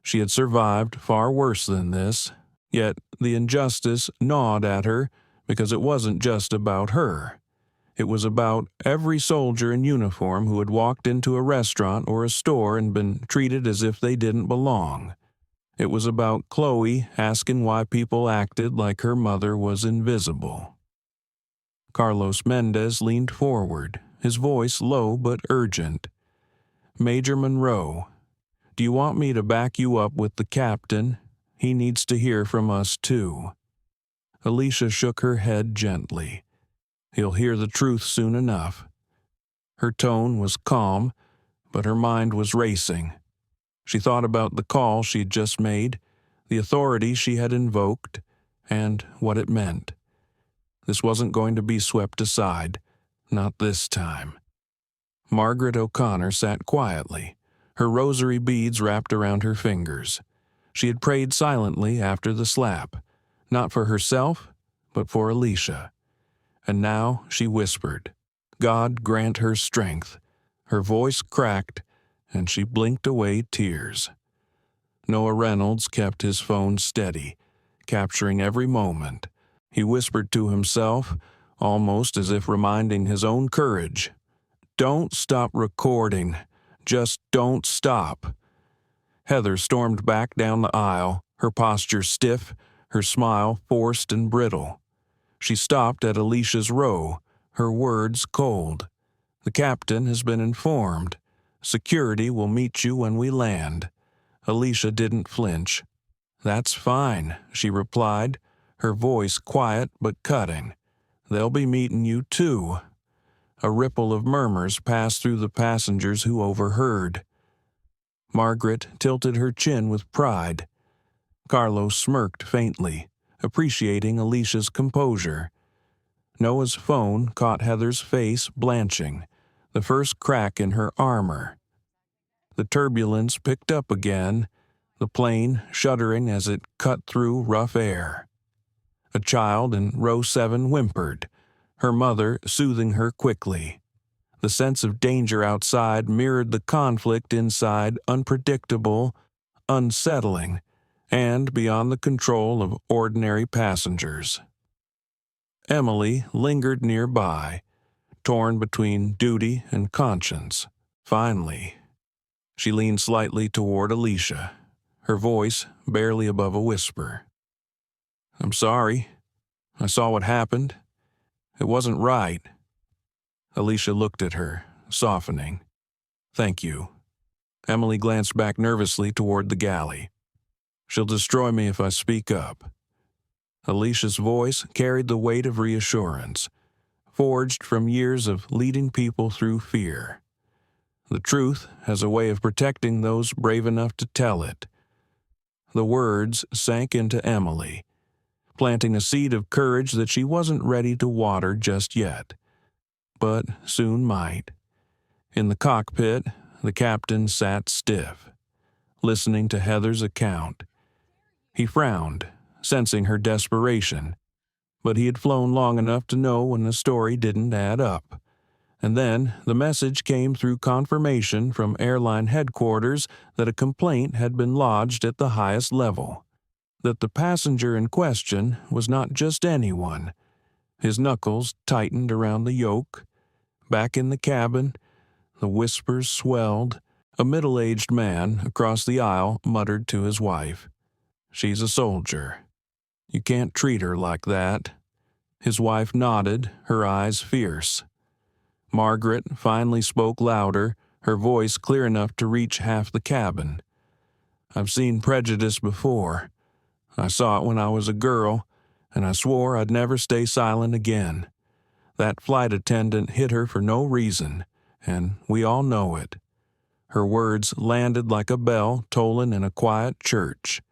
She had survived far worse than this, yet the injustice gnawed at her because it wasn't just about her. It was about every soldier in uniform who had walked into a restaurant or a store and been treated as if they didn't belong. It was about Chloe asking why people acted like her mother was invisible. Carlos Mendez leaned forward, his voice low but urgent. "Major Monroe, do you want me to back you up with the captain? He needs to hear from us too." Alicia shook her head gently. "He'll hear the truth soon enough." Her tone was calm, but her mind was racing. She thought about the call she had just made, the authority she had invoked. and what it meant. This wasn't going to be swept aside, not this time. Margaret O'Connor sat quietly, her rosary beads wrapped around her fingers. She had prayed silently after the slap, not for herself, but for Alicia. And now she whispered, "God grant her strength." Her voice cracked, and she blinked away tears. Noah Reynolds kept his phone steady, capturing every moment. He whispered to himself, almost as if reminding his own courage, "Don't stop recording. Just don't stop." Heather stormed back down the aisle, her posture stiff, her smile forced and brittle. She stopped at Alicia's row, her words cold. "The captain has been informed. Security will meet you when we land." Alicia didn't flinch. "That's fine," she replied, her voice quiet but cutting. "They'll be meeting you too." A ripple of murmurs passed through the passengers who overheard. Margaret tilted her chin with pride. Carlos smirked faintly, appreciating Alicia's composure. Noah's phone caught Heather's face blanching, the first crack in her armor. The turbulence picked up again, the plane shuddering as it cut through rough air. A child in row 7 whimpered, her mother soothing her quickly. The sense of danger outside mirrored the conflict inside, unpredictable, unsettling, and beyond the control of ordinary passengers. Emily lingered nearby, torn between duty and conscience. Finally, she leaned slightly toward Alicia, her voice barely above a whisper. "I'm sorry. I saw what happened. It wasn't right." Alicia looked at her, softening. "Thank you." Emily glanced back nervously toward the galley. "She'll destroy me if I speak up." Alicia's voice carried the weight of reassurance, forged from years of leading people through fear. The truth has a way of protecting those brave enough to tell it. The words sank into Emily, planting a seed of courage that she wasn't ready to water just yet, but soon might. In the cockpit, the captain sat stiff, listening to Heather's account. He frowned, sensing her desperation, but he had flown long enough to know when the story didn't add up. And then the message came through confirmation from airline headquarters that a complaint had been lodged at the highest level, that the passenger in question was not just anyone. His knuckles tightened around the yoke. Back in the cabin, the whispers swelled. A middle-aged man across the aisle muttered to his wife, "She's a soldier. You can't treat her like that." His wife nodded, her eyes fierce. Margaret finally spoke louder, her voice clear enough to reach half the cabin. "I've seen prejudice before. I saw it when I was a girl, and I swore I'd never stay silent again. That flight attendant hit her for no reason, and we all know it." Her words landed like a bell tolling in a quiet church.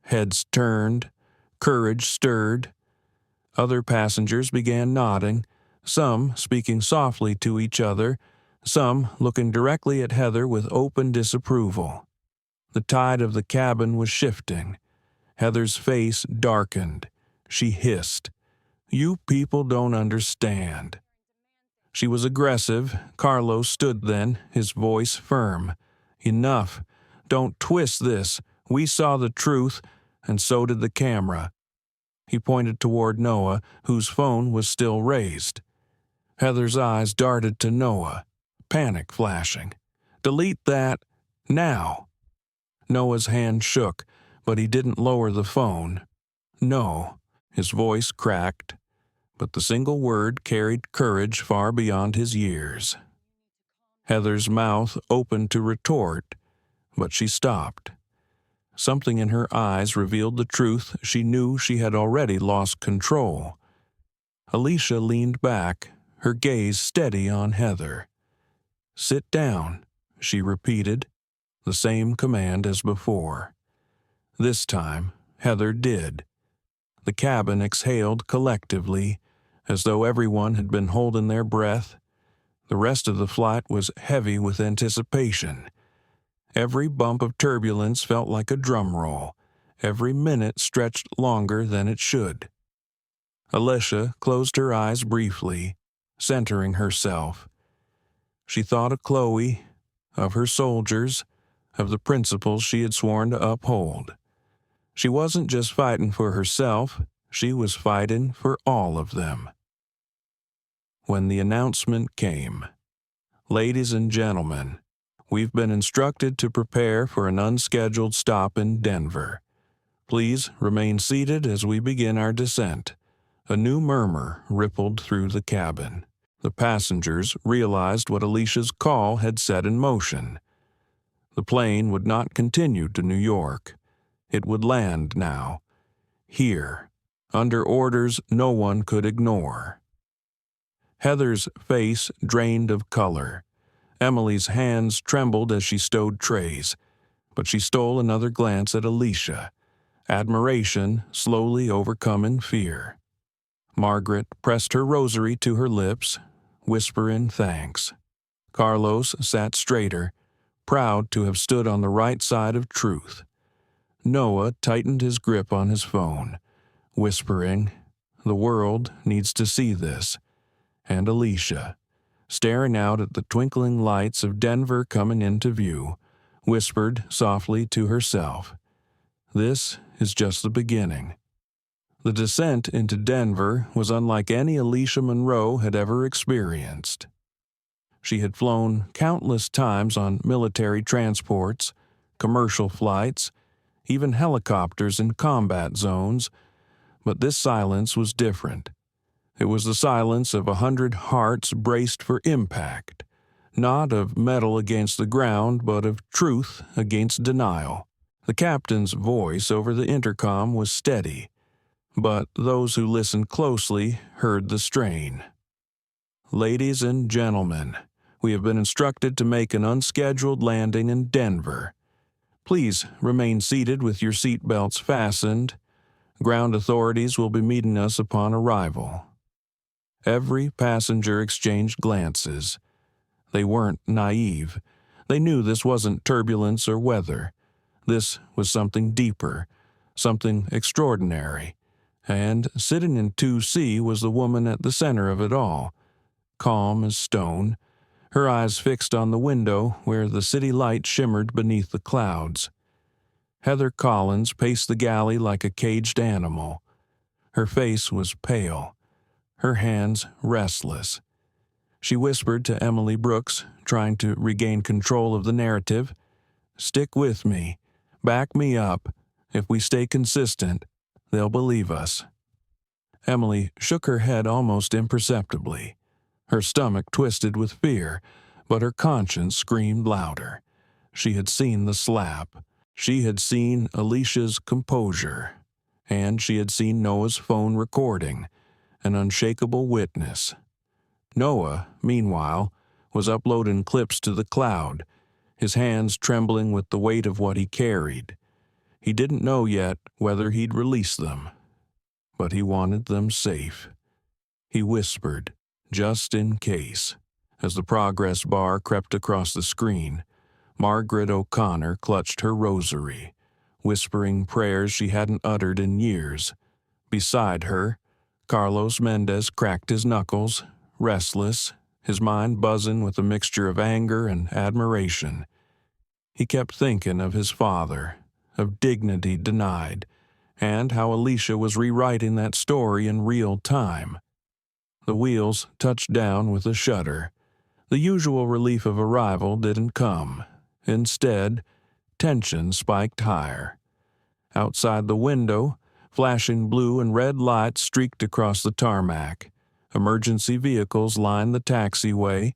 Heads turned, courage stirred. Other passengers began nodding, some speaking softly to each other, some looking directly at Heather with open disapproval. The tide of the cabin was shifting. Heather's face darkened. She hissed, "You people don't understand." She was aggressive. Carlos stood then, his voice firm. "Enough. Don't twist this. We saw the truth, and so did the camera." He pointed toward Noah, whose phone was still raised. Heather's eyes darted to Noah, panic flashing. "Delete that, now." Noah's hand shook, but he didn't lower the phone. "No." His voice cracked, but the single word carried courage far beyond his years. Heather's mouth opened to retort, but she stopped. Something in her eyes revealed the truth she knew she had already lost control. Alicia leaned back, her gaze steady on Heather. "Sit down," she repeated, the same command as before. This time, Heather did. The cabin exhaled collectively, as though everyone had been holding their breath. The rest of the flight was heavy with anticipation. Every bump of turbulence felt like a drum roll. Every minute stretched longer than it should. Alicia closed her eyes briefly, centering herself. She thought of Chloe, of her soldiers, of the principles she had sworn to uphold. She wasn't just fighting for herself, she was fighting for all of them. When the announcement came, "Ladies and gentlemen, we've been instructed to prepare for an unscheduled stop in Denver. Please remain seated as we begin our descent." A new murmur rippled through the cabin. The passengers realized what Alicia's call had set in motion. The plane would not continue to New York. It would land now, here, under orders no one could ignore. Heather's face drained of color. Emily's hands trembled as she stowed trays, but she stole another glance at Alicia, admiration slowly overcoming fear. Margaret pressed her rosary to her lips, whispering thanks. Carlos sat straighter, proud to have stood on the right side of truth. Noah tightened his grip on his phone, whispering, "The world needs to see this." And Alicia, staring out at the twinkling lights of Denver coming into view, whispered softly to herself, "This is just the beginning." The descent into Denver was unlike any Alicia Monroe had ever experienced. She had flown countless times on military transports, commercial flights, even helicopters in combat zones, but this silence was different. It was the silence of 100 hearts braced for impact, not of metal against the ground, but of truth against denial. The captain's voice over the intercom was steady, but those who listened closely heard the strain. "Ladies and gentlemen, we have been instructed to make an unscheduled landing in Denver. Please remain seated with your seat belts fastened. Ground authorities will be meeting us upon arrival." Every passenger exchanged glances. They weren't naive. They knew this wasn't turbulence or weather. This was something deeper, something extraordinary. And sitting in 2C was the woman at the center of it all, calm as stone, her eyes fixed on the window where the city light shimmered beneath the clouds. Heather Collins paced the galley like a caged animal. Her face was pale, her hands restless. She whispered to Emily Brooks, trying to regain control of the narrative, "Stick with me. Back me up. If we stay consistent, they'll believe us." Emily shook her head almost imperceptibly. Her stomach twisted with fear, but her conscience screamed louder. She had seen the slap. She had seen Alicia's composure. And she had seen Noah's phone recording, an unshakable witness. Noah, meanwhile, was uploading clips to the cloud, his hands trembling with the weight of what he carried. He didn't know yet whether he'd release them, but he wanted them safe. He whispered, "Just in case." As the progress bar crept across the screen, Margaret O'Connor clutched her rosary, whispering prayers she hadn't uttered in years. Beside her, Carlos Mendez cracked his knuckles, restless, his mind buzzing with a mixture of anger and admiration. He kept thinking of his father, of dignity denied, and how Alicia was rewriting that story in real time. The wheels touched down with a shudder. The usual relief of arrival didn't come. Instead, tension spiked higher. Outside the window, flashing blue and red lights streaked across the tarmac. Emergency vehicles lined the taxiway,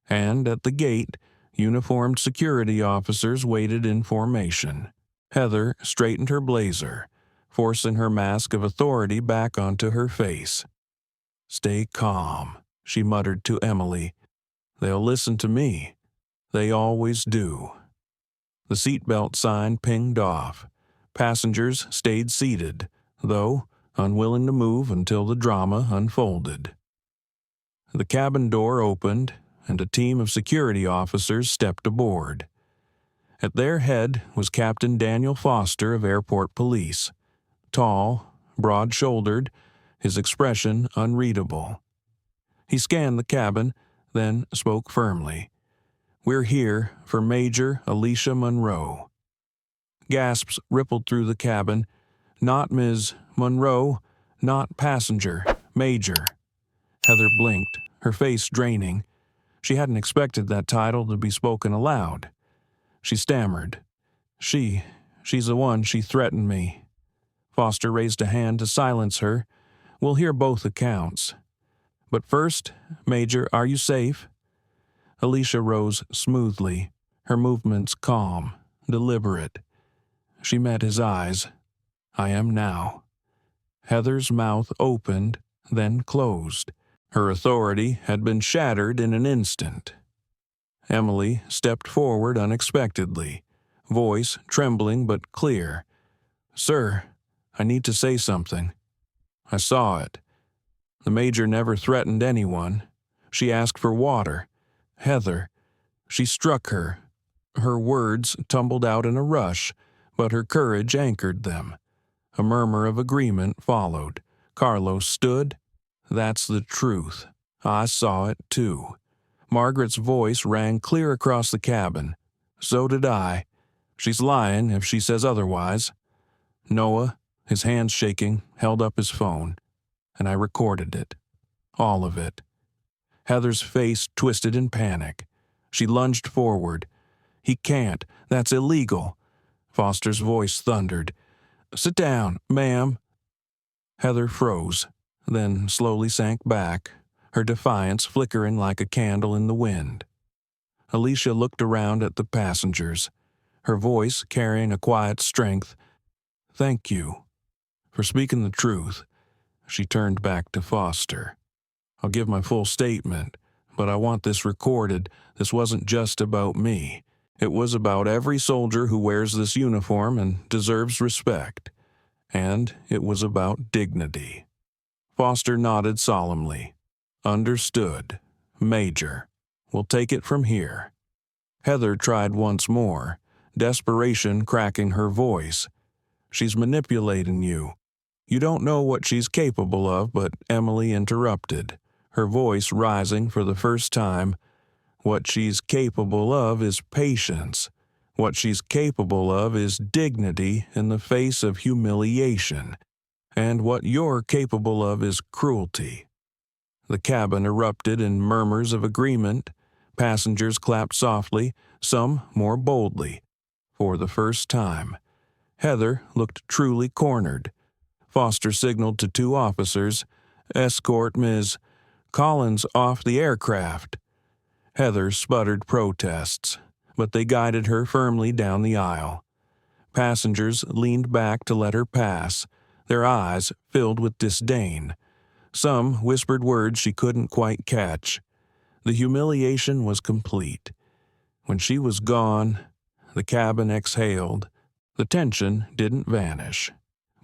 and at the gate, uniformed security officers waited in formation. Heather straightened her blazer, forcing her mask of authority back onto her face. "Stay calm," she muttered to Emily. "They'll listen to me. They always do." The seatbelt sign pinged off. Passengers stayed seated, though unwilling to move until the drama unfolded. The cabin door opened, and a team of security officers stepped aboard. At their head was Captain Daniel Foster of Airport Police, tall, broad-shouldered, his expression unreadable. He scanned the cabin, then spoke firmly. "We're here for Major Alicia Monroe." Gasps rippled through the cabin. "Not Ms. Monroe, not passenger, Major." Heather blinked, her face draining. She hadn't expected that title to be spoken aloud. She stammered. She's the one. She threatened me." Foster raised a hand to silence her. "We'll hear both accounts. But first, Major, are you safe?" Alicia rose smoothly, her movements calm, deliberate. She met his eyes. "I am now." Heather's mouth opened, then closed. Her authority had been shattered in an instant. Emily stepped forward unexpectedly, voice trembling but clear. "Sir, I need to say something. I saw it. The Major never threatened anyone. She asked for water. Heather. She struck her. Her words tumbled out in a rush, but her courage anchored them. A murmur of agreement followed. Carlos stood. "That's the truth. I saw it too." Margaret's voice rang clear across the cabin. "So did I. She's lying if she says otherwise." Noah, his hands shaking, held up his phone, and I recorded it. All of it. Heather's face twisted in panic. She lunged forward. "He can't. That's illegal." Foster's voice thundered. "Sit down, ma'am." Heather froze, then slowly sank back, her defiance flickering like a candle in the wind. Alicia looked around at the passengers, her voice carrying a quiet strength. "Thank you for speaking the truth." She turned back to Foster. "I'll give my full statement, but I want this recorded. This wasn't just about me. It was about every soldier who wears this uniform and deserves respect. And it was about dignity." Foster nodded solemnly. "Understood. Major. We'll take it from here." Heather tried once more, desperation cracking her voice. "She's manipulating you. You don't know what she's capable of," but Emily interrupted, her voice rising for the first time. "What she's capable of is patience. What she's capable of is dignity in the face of humiliation. And what you're capable of is cruelty." The cabin erupted in murmurs of agreement. Passengers clapped softly, some more boldly. For the first time, Heather looked truly cornered. Foster signaled to two officers, "Escort Ms. Collins off the aircraft." Heather sputtered protests, but they guided her firmly down the aisle. Passengers leaned back to let her pass, their eyes filled with disdain. Some whispered words she couldn't quite catch. The humiliation was complete. When she was gone, the cabin exhaled. The tension didn't vanish,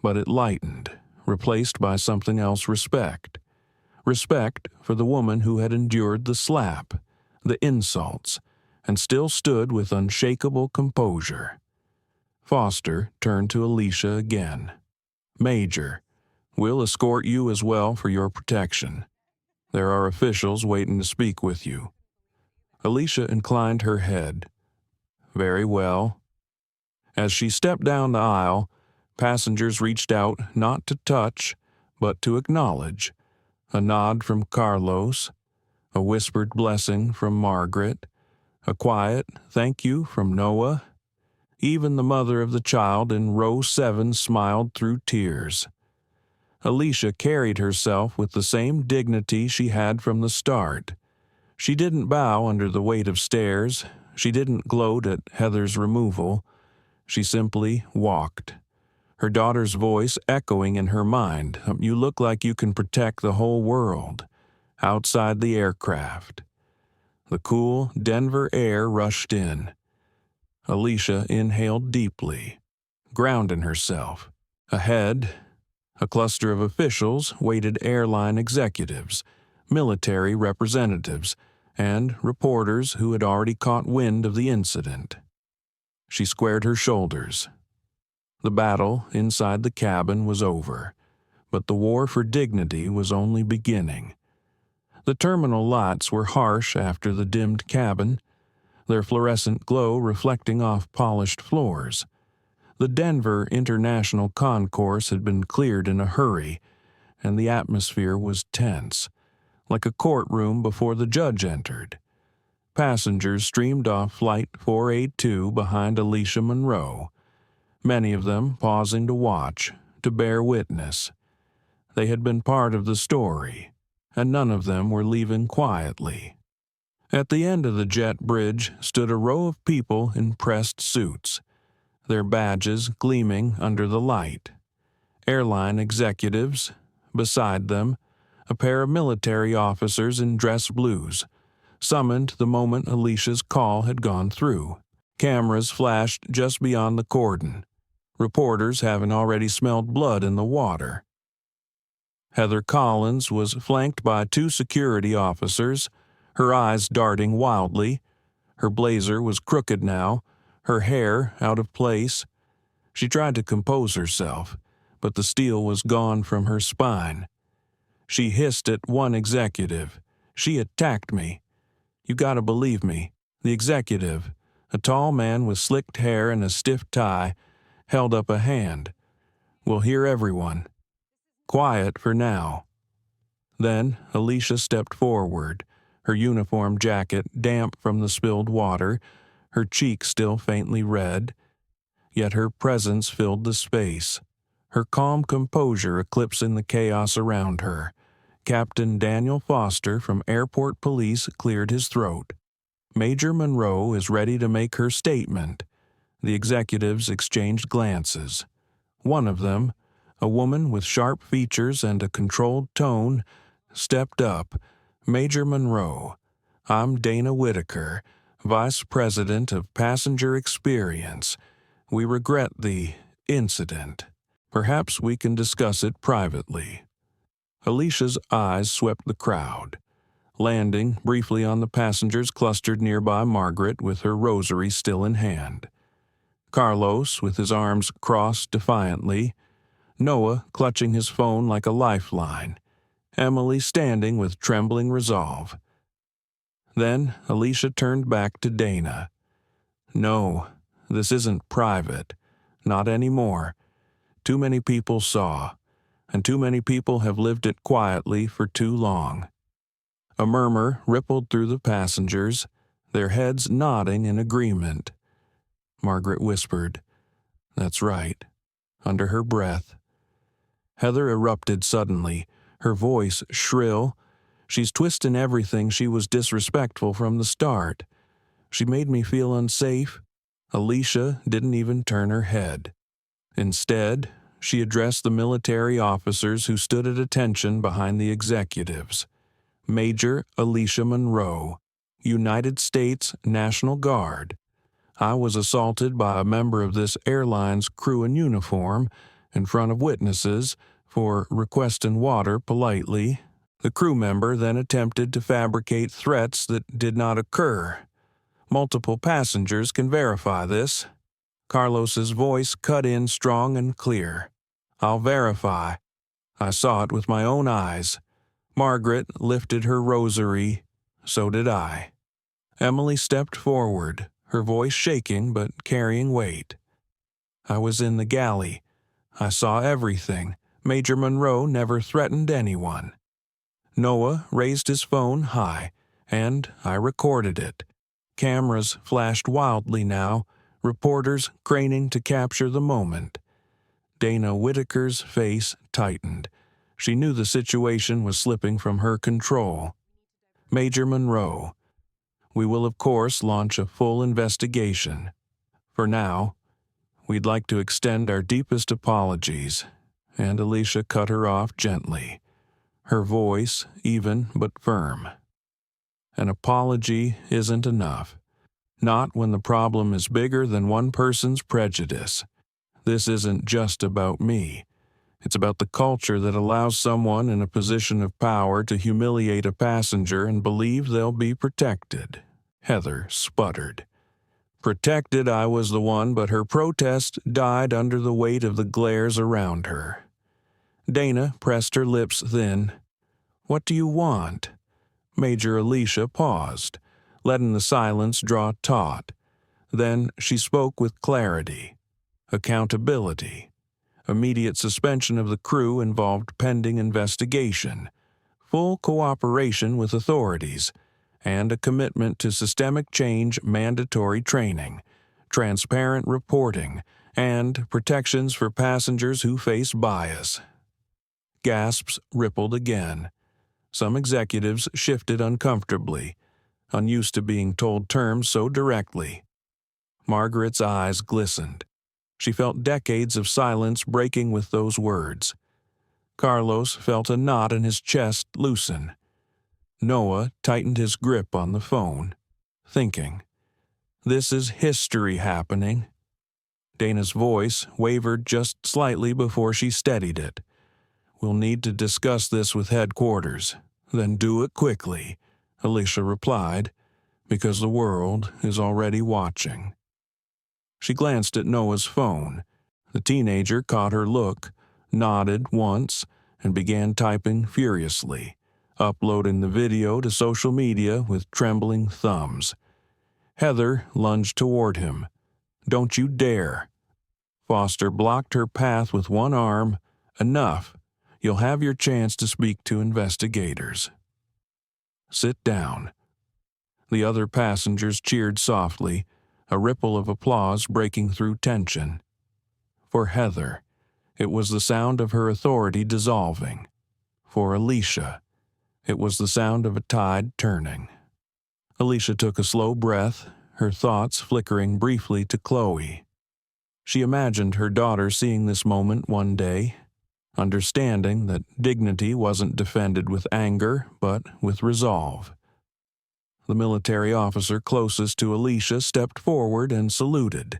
but it lightened, replaced by something else: respect. Respect for the woman who had endured the slap, the insults, and still stood with unshakable composure. Foster turned to Alicia again. "Major, we'll escort you as well for your protection. There are officials waiting to speak with you." Alicia inclined her head. "Very well." As she stepped down the aisle, passengers reached out not to touch, but to acknowledge. A nod from Carlos, a whispered blessing from Margaret, a quiet thank you from Noah. Even the mother of the child in row 7 smiled through tears. Alicia carried herself with the same dignity she had from the start. She didn't bow under the weight of stares. She didn't gloat at Heather's removal. She simply walked, her daughter's voice echoing in her mind. "You look like you can protect the whole world." Outside the aircraft, the cool Denver air rushed in. Alicia inhaled deeply, grounding herself. Ahead, A cluster of officials waited: airline executives, military representatives, and reporters who had already caught wind of the incident. She squared her shoulders. The battle inside the cabin was over, but the war for dignity was only beginning. The terminal lights were harsh after the dimmed cabin, their fluorescent glow reflecting off polished floors. The Denver International Concourse had been cleared in a hurry, and the atmosphere was tense, like a courtroom before the judge entered. Passengers streamed off Flight 482 behind Alicia Monroe, many of them pausing to watch, to bear witness. They had been part of the story, and none of them were leaving quietly. At the end of the jet bridge stood a row of people in pressed suits, their badges gleaming under the light. Airline executives. Beside them, a pair of military officers in dress blues, summoned the moment Alicia's call had gone through. Cameras flashed just beyond the cordon, reporters having already smelled blood in the water. Heather Collins was flanked by 2 security officers, her eyes darting wildly. Her blazer was crooked now, her hair out of place. She tried to compose herself, but the steel was gone from her spine. She hissed at one executive. "She attacked me. You gotta believe me." The executive, a tall man with slicked hair and a stiff tie, held up a hand. "We'll hear everyone. Quiet for now." Then Alicia stepped forward, her uniform jacket damp from the spilled water, her cheeks still faintly red. Yet her presence filled the space, her calm composure eclipsing the chaos around her. Captain Daniel Foster from Airport Police cleared his throat. "Major Monroe is ready to make her statement." The executives exchanged glances. One of them, a woman with sharp features and a controlled tone, stepped up. "Major Monroe, I'm Dana Whitaker, Vice President of Passenger Experience. We regret the incident. Perhaps we can discuss it privately." Alicia's eyes swept the crowd, landing briefly on the passengers clustered nearby: Margaret with her rosary still in hand, Carlos with his arms crossed defiantly, Noah clutching his phone like a lifeline, Emily standing with trembling resolve. Then Alicia turned back to Dana. "No, this isn't private. Not anymore. Too many people saw, and too many people have lived it quietly for too long." A murmur rippled through the passengers, their heads nodding in agreement. Margaret whispered, "That's right," under her breath. Heather erupted suddenly, her voice shrill. "She's twisting everything. She was disrespectful from the start. She made me feel unsafe." Alicia didn't even turn her head. Instead, she addressed the military officers who stood at attention behind the executives. "Major Alicia Monroe, United States National Guard. I was assaulted by a member of this airline's crew in uniform in front of witnesses for requesting water politely. The crew member then attempted to fabricate threats that did not occur. Multiple passengers can verify this." Carlos's voice cut in strong and clear. "I'll verify. I saw it with my own eyes." Margaret lifted her rosary. So did I. Emily stepped forward, her voice shaking but carrying weight. "I was in the galley. I saw everything. Major Monroe never threatened anyone." Noah raised his phone high, and I recorded it. Cameras flashed wildly now, reporters craning to capture the moment. Dana Whitaker's face tightened. She knew the situation was slipping from her control. "Major Monroe, we will of course launch a full investigation. For now, we'd like to extend our deepest apologies." And Alicia cut her off gently, her voice even but firm. "An apology isn't enough. Not when the problem is bigger than one person's prejudice. This isn't just about me. It's about the culture that allows someone in a position of power to humiliate a passenger and believe they'll be protected. Heather sputtered. Protected I was the one, but her protest died under the weight of the glares around her. Dana pressed her lips thin. What do you want? Major Alicia paused, letting the silence draw taut. Then she spoke with clarity. Accountability. Immediate suspension of the crew involved pending investigation, full cooperation with authorities, and a commitment to systemic change, mandatory training, transparent reporting, and protections for passengers who face bias. Gasps rippled again. Some executives shifted uncomfortably, unused to being told terms so directly. Margaret's eyes glistened. She felt decades of silence breaking with those words. Carlos felt a knot in his chest loosen. Noah tightened his grip on the phone, thinking, "This is history happening." Dana's voice wavered just slightly before she steadied it. "We'll need to discuss this with headquarters. Then do it quickly," Alicia replied, "because the world is already watching." She glanced at Noah's phone. The teenager caught her look, nodded once, and began typing furiously, uploading the video to social media with trembling thumbs. Heather lunged toward him. "Don't you dare." Foster blocked her path with one arm. "Enough. You'll have your chance to speak to investigators." "Sit down." The other passengers cheered softly, a ripple of applause breaking through tension. For Heather, it was the sound of her authority dissolving. For Alicia, it was the sound of a tide turning. Alicia took a slow breath, her thoughts flickering briefly to Chloe. She imagined her daughter seeing this moment one day, understanding that dignity wasn't defended with anger, but with resolve. The military officer closest to Alicia stepped forward and saluted.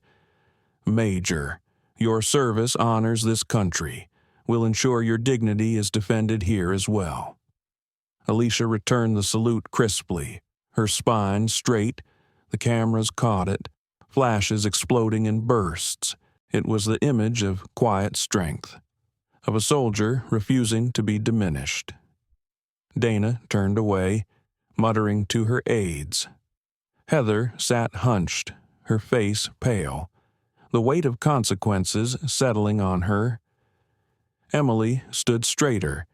"Major, your service honors this country. We'll ensure your dignity is defended here as well." Alicia returned the salute crisply, her spine straight. The cameras caught it, flashes exploding in bursts. It was the image of quiet strength, of a soldier refusing to be diminished. Dana turned away, muttering to her aides. Heather sat hunched, her face pale, the weight of consequences settling on her. Emily stood straighter,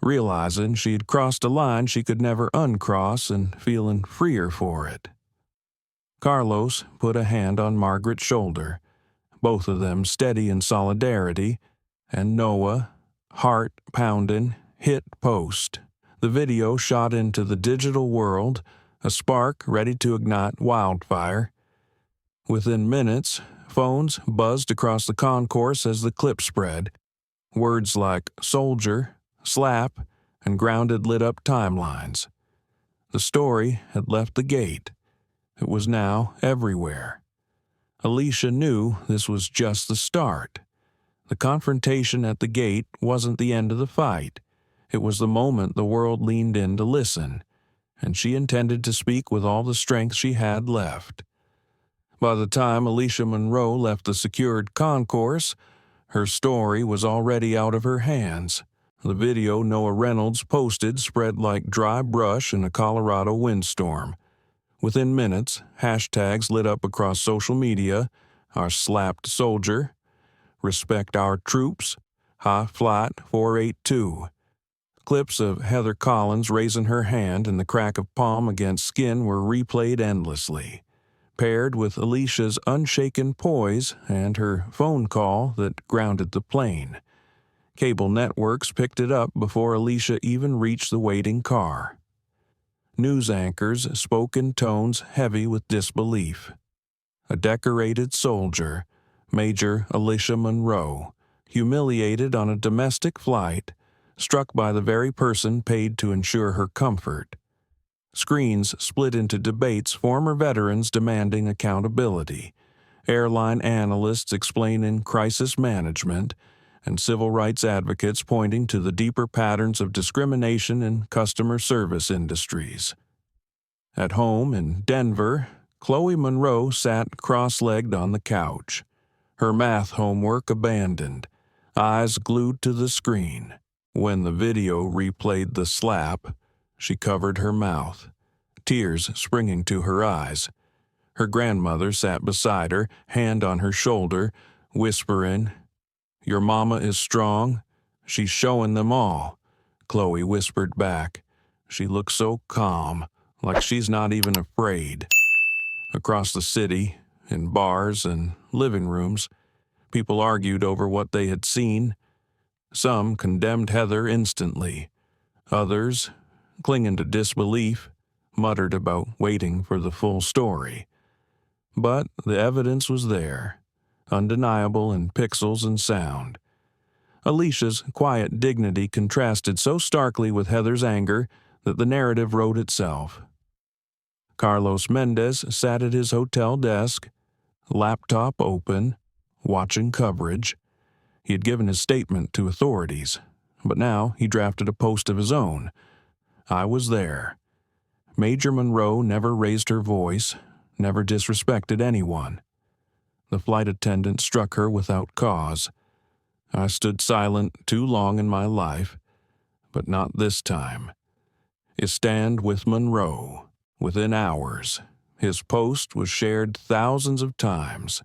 realizing she had crossed a line she could never uncross and feeling freer for it. Carlos put a hand on Margaret's shoulder, both of them steady in solidarity, and Noah, heart pounding, hit post. The video shot into the digital world, a spark ready to ignite wildfire. Within minutes, phones buzzed across the concourse as the clip spread. Words like soldier, slap, and grounded lit up timelines. The story had left the gate. It was now everywhere. Alicia knew this was just the start. The confrontation at the gate wasn't the end of the fight. It was the moment the world leaned in to listen, and she intended to speak with all the strength she had left. By the time Alicia Monroe left the secured concourse, her story was already out of her hands. The video Noah Reynolds posted spread like dry brush in a Colorado windstorm. Within minutes, hashtags lit up across social media: "Our slapped soldier," "Respect our troops," "High Flight 482. Clips of Heather Collins raising her hand and the crack of palm against skin were replayed endlessly, paired with Alicia's unshaken poise and her phone call that grounded the plane. Cable networks picked it up before Alicia even reached the waiting car. News anchors spoke in tones heavy with disbelief. A decorated soldier, Major Alicia Monroe, humiliated on a domestic flight, struck by the very person paid to ensure her comfort. Screens split into debates, former veterans demanding accountability, airline analysts explaining crisis management, and civil rights advocates pointing to the deeper patterns of discrimination in customer service industries. At home in Denver, Chloe Monroe sat cross-legged on the couch, her math homework abandoned, eyes glued to the screen. When the video replayed the slap, she covered her mouth, tears springing to her eyes. Her grandmother sat beside her, hand on her shoulder, whispering, "Your mama is strong. She's showing them all," Chloe whispered back. She looked so calm, like she's not even afraid. Across the city, in bars and living rooms, people argued over what they had seen. Some condemned Heather instantly. Others, clinging to disbelief, muttered about waiting for the full story. But the evidence was there, undeniable in pixels and sound. Alicia's quiet dignity contrasted so starkly with Heather's anger that the narrative wrote itself. Carlos Mendez sat at his hotel desk, laptop open, watching coverage. He had given his statement to authorities, but now he drafted a post of his own. I was there. Major Monroe never raised her voice, never disrespected anyone. The flight attendant struck her without cause. I stood silent too long in my life, but not this time. I stand with Monroe. Within hours, his post was shared thousands of times.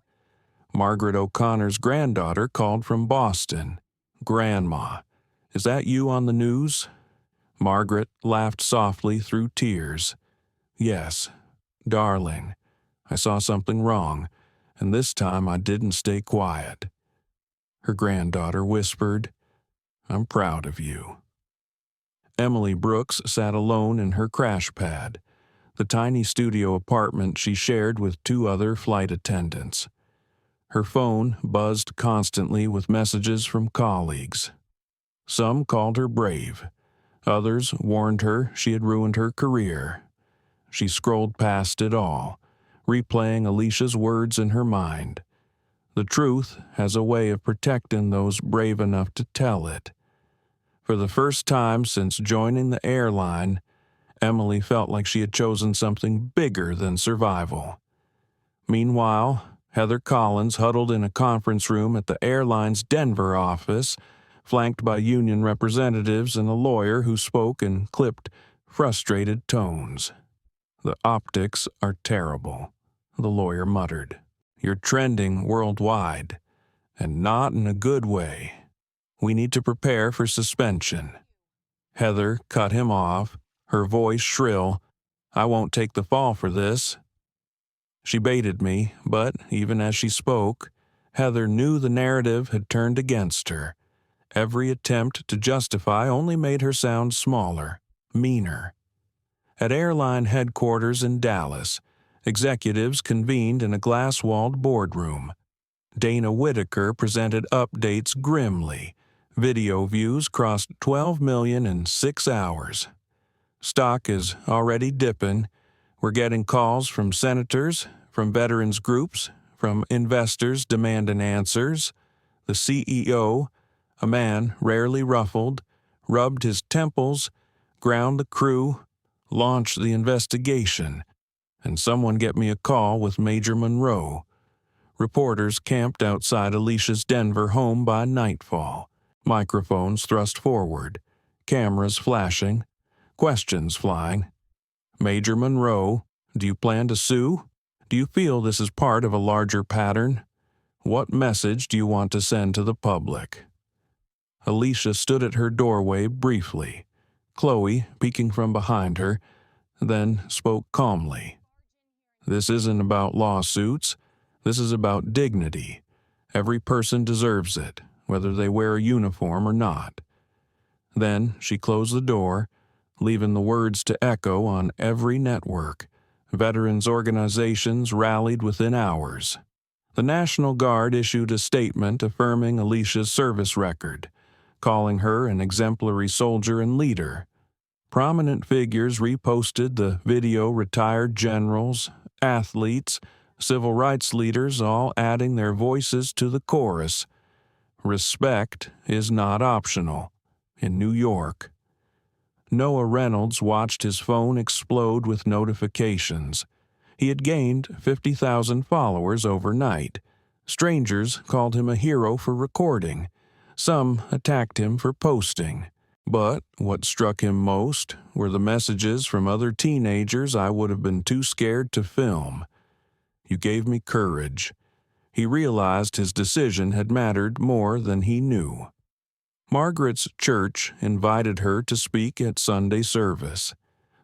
Margaret O'Connor's granddaughter called from Boston. "Grandma, is that you on the news?" Margaret laughed softly through tears. "Yes, darling, I saw something wrong, and this time I didn't stay quiet." Her granddaughter whispered, "I'm proud of you." Emily Brooks sat alone in her crash pad, the tiny studio apartment she shared with two other flight attendants. Her phone buzzed constantly with messages from colleagues. Some called her brave. Others warned her she had ruined her career. She scrolled past it all, replaying Alicia's words in her mind. The truth has a way of protecting those brave enough to tell it. For the first time since joining the airline, Emily felt like she had chosen something bigger than survival. Meanwhile, Heather Collins huddled in a conference room at the airline's Denver office, flanked by union representatives and a lawyer who spoke in clipped, frustrated tones. "The optics are terrible," the lawyer muttered. "You're trending worldwide, and not in a good way. We need to prepare for suspension." Heather cut him off, her voice shrill. "I won't take the fall for this." She baited me, but even as she spoke, Heather knew the narrative had turned against her. Every attempt to justify only made her sound smaller, meaner. At airline headquarters in Dallas, executives convened in a glass-walled boardroom. Dana Whitaker presented updates grimly. Video views crossed 12 million in 6 hours. Stock is already dipping. We're getting calls from senators, from veterans groups, from investors demanding answers. The CEO, a man rarely ruffled, rubbed his temples, ground the crew, launched the investigation, and someone get me a call with Major Monroe. Reporters camped outside Alicia's Denver home by nightfall, microphones thrust forward, cameras flashing, questions flying. "Major Monroe, do you plan to sue? Do you feel this is part of a larger pattern? What message do you want to send to the public?" Alicia stood at her doorway briefly, Chloe peeking from behind her, then spoke calmly. "This isn't about lawsuits. This is about dignity. Every person deserves it, whether they wear a uniform or not." Then she closed the door, leaving the words to echo on every network. Veterans organizations rallied within hours. The National Guard issued a statement affirming Alicia's service record, calling her an exemplary soldier and leader. Prominent figures reposted the video, retired generals, athletes, civil rights leaders all adding their voices to the chorus. Respect is not optional in New York. Noah Reynolds watched his phone explode with notifications. He had gained 50,000 followers overnight. Strangers called him a hero for recording. Some attacked him for posting. But what struck him most were the messages from other teenagers I would have been too scared to film. You gave me courage. He realized his decision had mattered more than he knew. Margaret's church invited her to speak at Sunday service.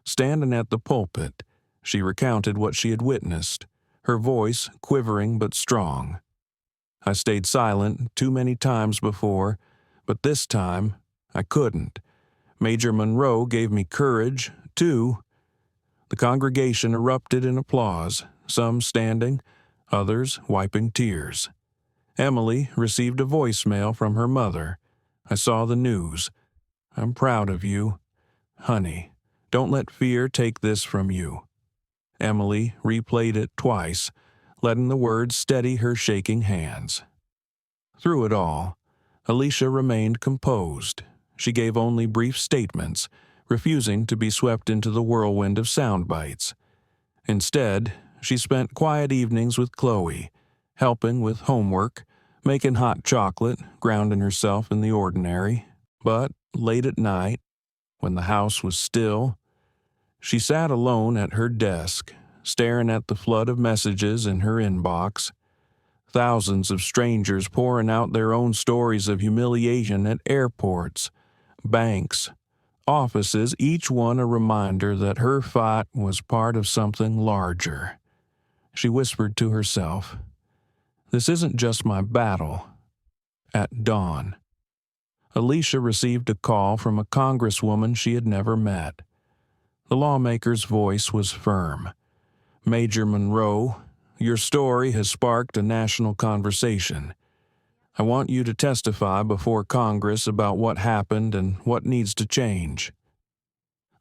Standing at the pulpit, she recounted what she had witnessed, her voice quivering but strong. I stayed silent too many times before, but this time I couldn't. Major Monroe gave me courage, too. The congregation erupted in applause, some standing, others wiping tears. Emily received a voicemail from her mother. I saw the news. I'm proud of you. Honey, don't let fear take this from you. Emily replayed it twice, letting the words steady her shaking hands. Through it all, Alicia remained composed. She gave only brief statements, refusing to be swept into the whirlwind of sound bites. Instead, she spent quiet evenings with Chloe, helping with homework, making hot chocolate, grounding herself in the ordinary. But late at night, when the house was still, she sat alone at her desk, staring at the flood of messages in her inbox. Thousands of strangers pouring out their own stories of humiliation at airports, banks, offices, each one a reminder that her fight was part of something larger. She whispered to herself, "This isn't just my battle." At dawn, Alicia received a call from a congresswoman she had never met. The lawmaker's voice was firm. "Major Monroe, your story has sparked a national conversation. I want you to testify before Congress about what happened and what needs to change."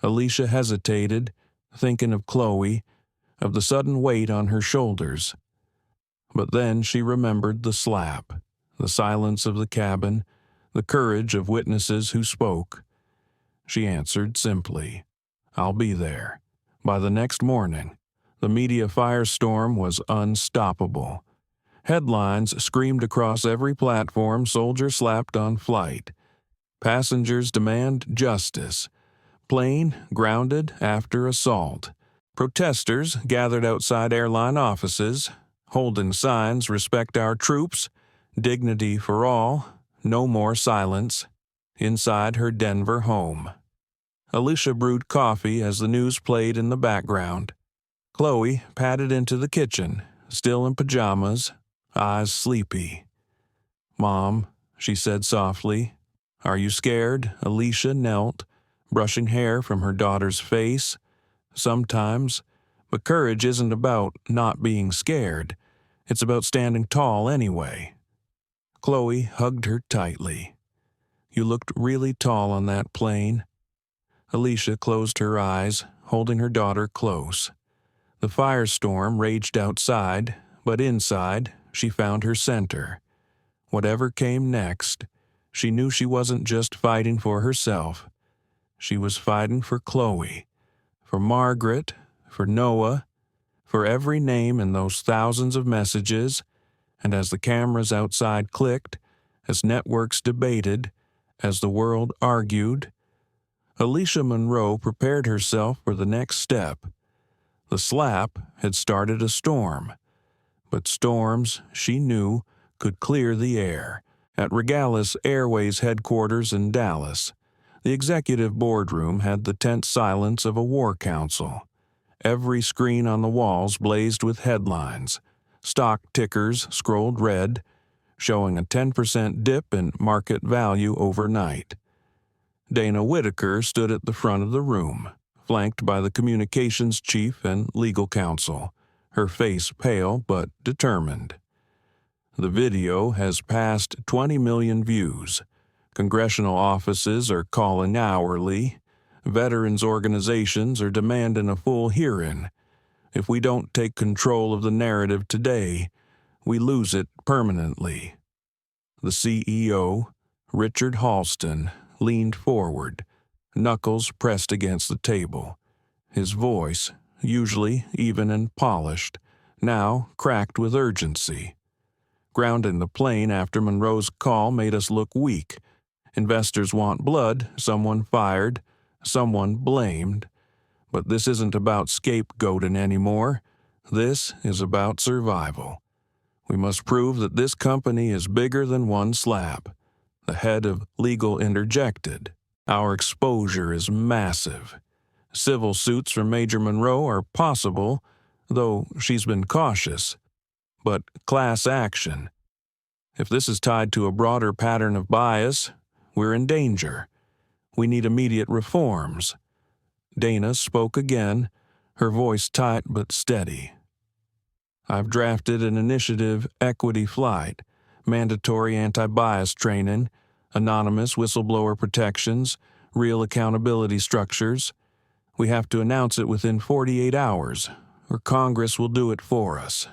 Alicia hesitated, thinking of Chloe, of the sudden weight on her shoulders. But then she remembered the slap, the silence of the cabin, the courage of witnesses who spoke. She answered simply, "I'll be there." By the next morning, the media firestorm was unstoppable. Headlines screamed across every platform soldier slapped on flight. Passengers demand justice. Plane grounded after assault. Protesters gathered outside airline offices, holding signs, "Respect our troops," "Dignity for all," "No more silence." Inside her Denver home, Alicia brewed coffee as the news played in the background. Chloe padded into the kitchen, still in pajamas, eyes sleepy. "Mom," she said softly. "Are you scared?" Alicia knelt, brushing hair from her daughter's face. "Sometimes, but courage isn't about not being scared. It's about standing tall anyway." Chloe hugged her tightly. "You looked really tall on that plane." Alicia closed her eyes, holding her daughter close. The firestorm raged outside, but inside she found her center. Whatever came next, she knew she wasn't just fighting for herself. She was fighting for Chloe, for Margaret, for Noah, for every name in those thousands of messages. And as the cameras outside clicked, as networks debated, as the world argued, Alicia Monroe prepared herself for the next step. The slap had started a storm, but storms, she knew, could clear the air. At Regalis Airways headquarters in Dallas, the executive boardroom had the tense silence of a war council. Every screen on the walls blazed with headlines. Stock tickers scrolled red, showing a 10% dip in market value overnight. Dana Whitaker stood at the front of the room, flanked by the communications chief and legal counsel, her face pale but determined. "The video has passed 20 million views. Congressional offices are calling hourly. Veterans organizations are demanding a full hearing. If we don't take control of the narrative today, we lose it permanently." The CEO, Richard Halston, leaned forward, knuckles pressed against the table. His voice, usually even and polished, now cracked with urgency. Grounding the plane after Monroe's call made us look weak. Investors want blood, someone fired, someone blamed. But this isn't about scapegoating anymore. This is about survival. We must prove that this company is bigger than one slab. The head of legal interjected. Our exposure is massive. Civil suits from Major Monroe are possible, though she's been cautious. But class action. If this is tied to a broader pattern of bias, we're in danger. We need immediate reforms. Dana spoke again, her voice tight but steady. I've drafted an initiative equity flight, mandatory anti-bias training, anonymous whistleblower protections, real accountability structures. We have to announce it within 48 hours, or Congress will do it for us.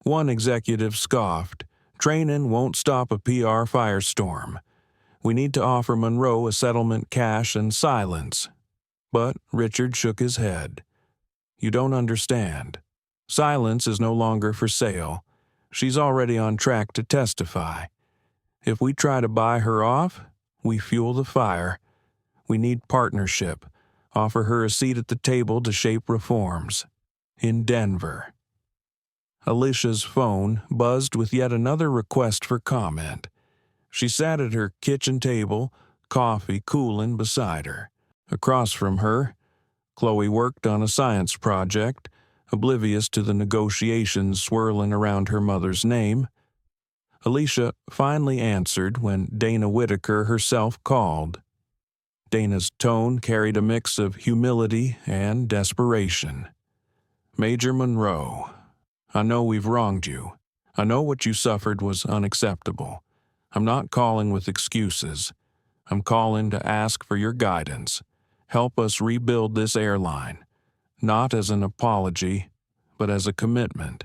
One executive scoffed, training won't stop a PR firestorm. We need to offer Monroe a settlement cash and silence. But Richard shook his head. You don't understand. Silence is no longer for sale. She's already on track to testify. If we try to buy her off, we fuel the fire. We need partnership. Offer her a seat at the table to shape reforms. In Denver. Alicia's phone buzzed with yet another request for comment. She sat at her kitchen table, coffee cooling beside her. Across from her, Chloe worked on a science project, oblivious to the negotiations swirling around her mother's name. Alicia finally answered when Dana Whitaker herself called. Dana's tone carried a mix of humility and desperation. Major Monroe, I know we've wronged you. I know what you suffered was unacceptable. I'm not calling with excuses. I'm calling to ask for your guidance. Help us rebuild this airline, not as an apology, but as a commitment.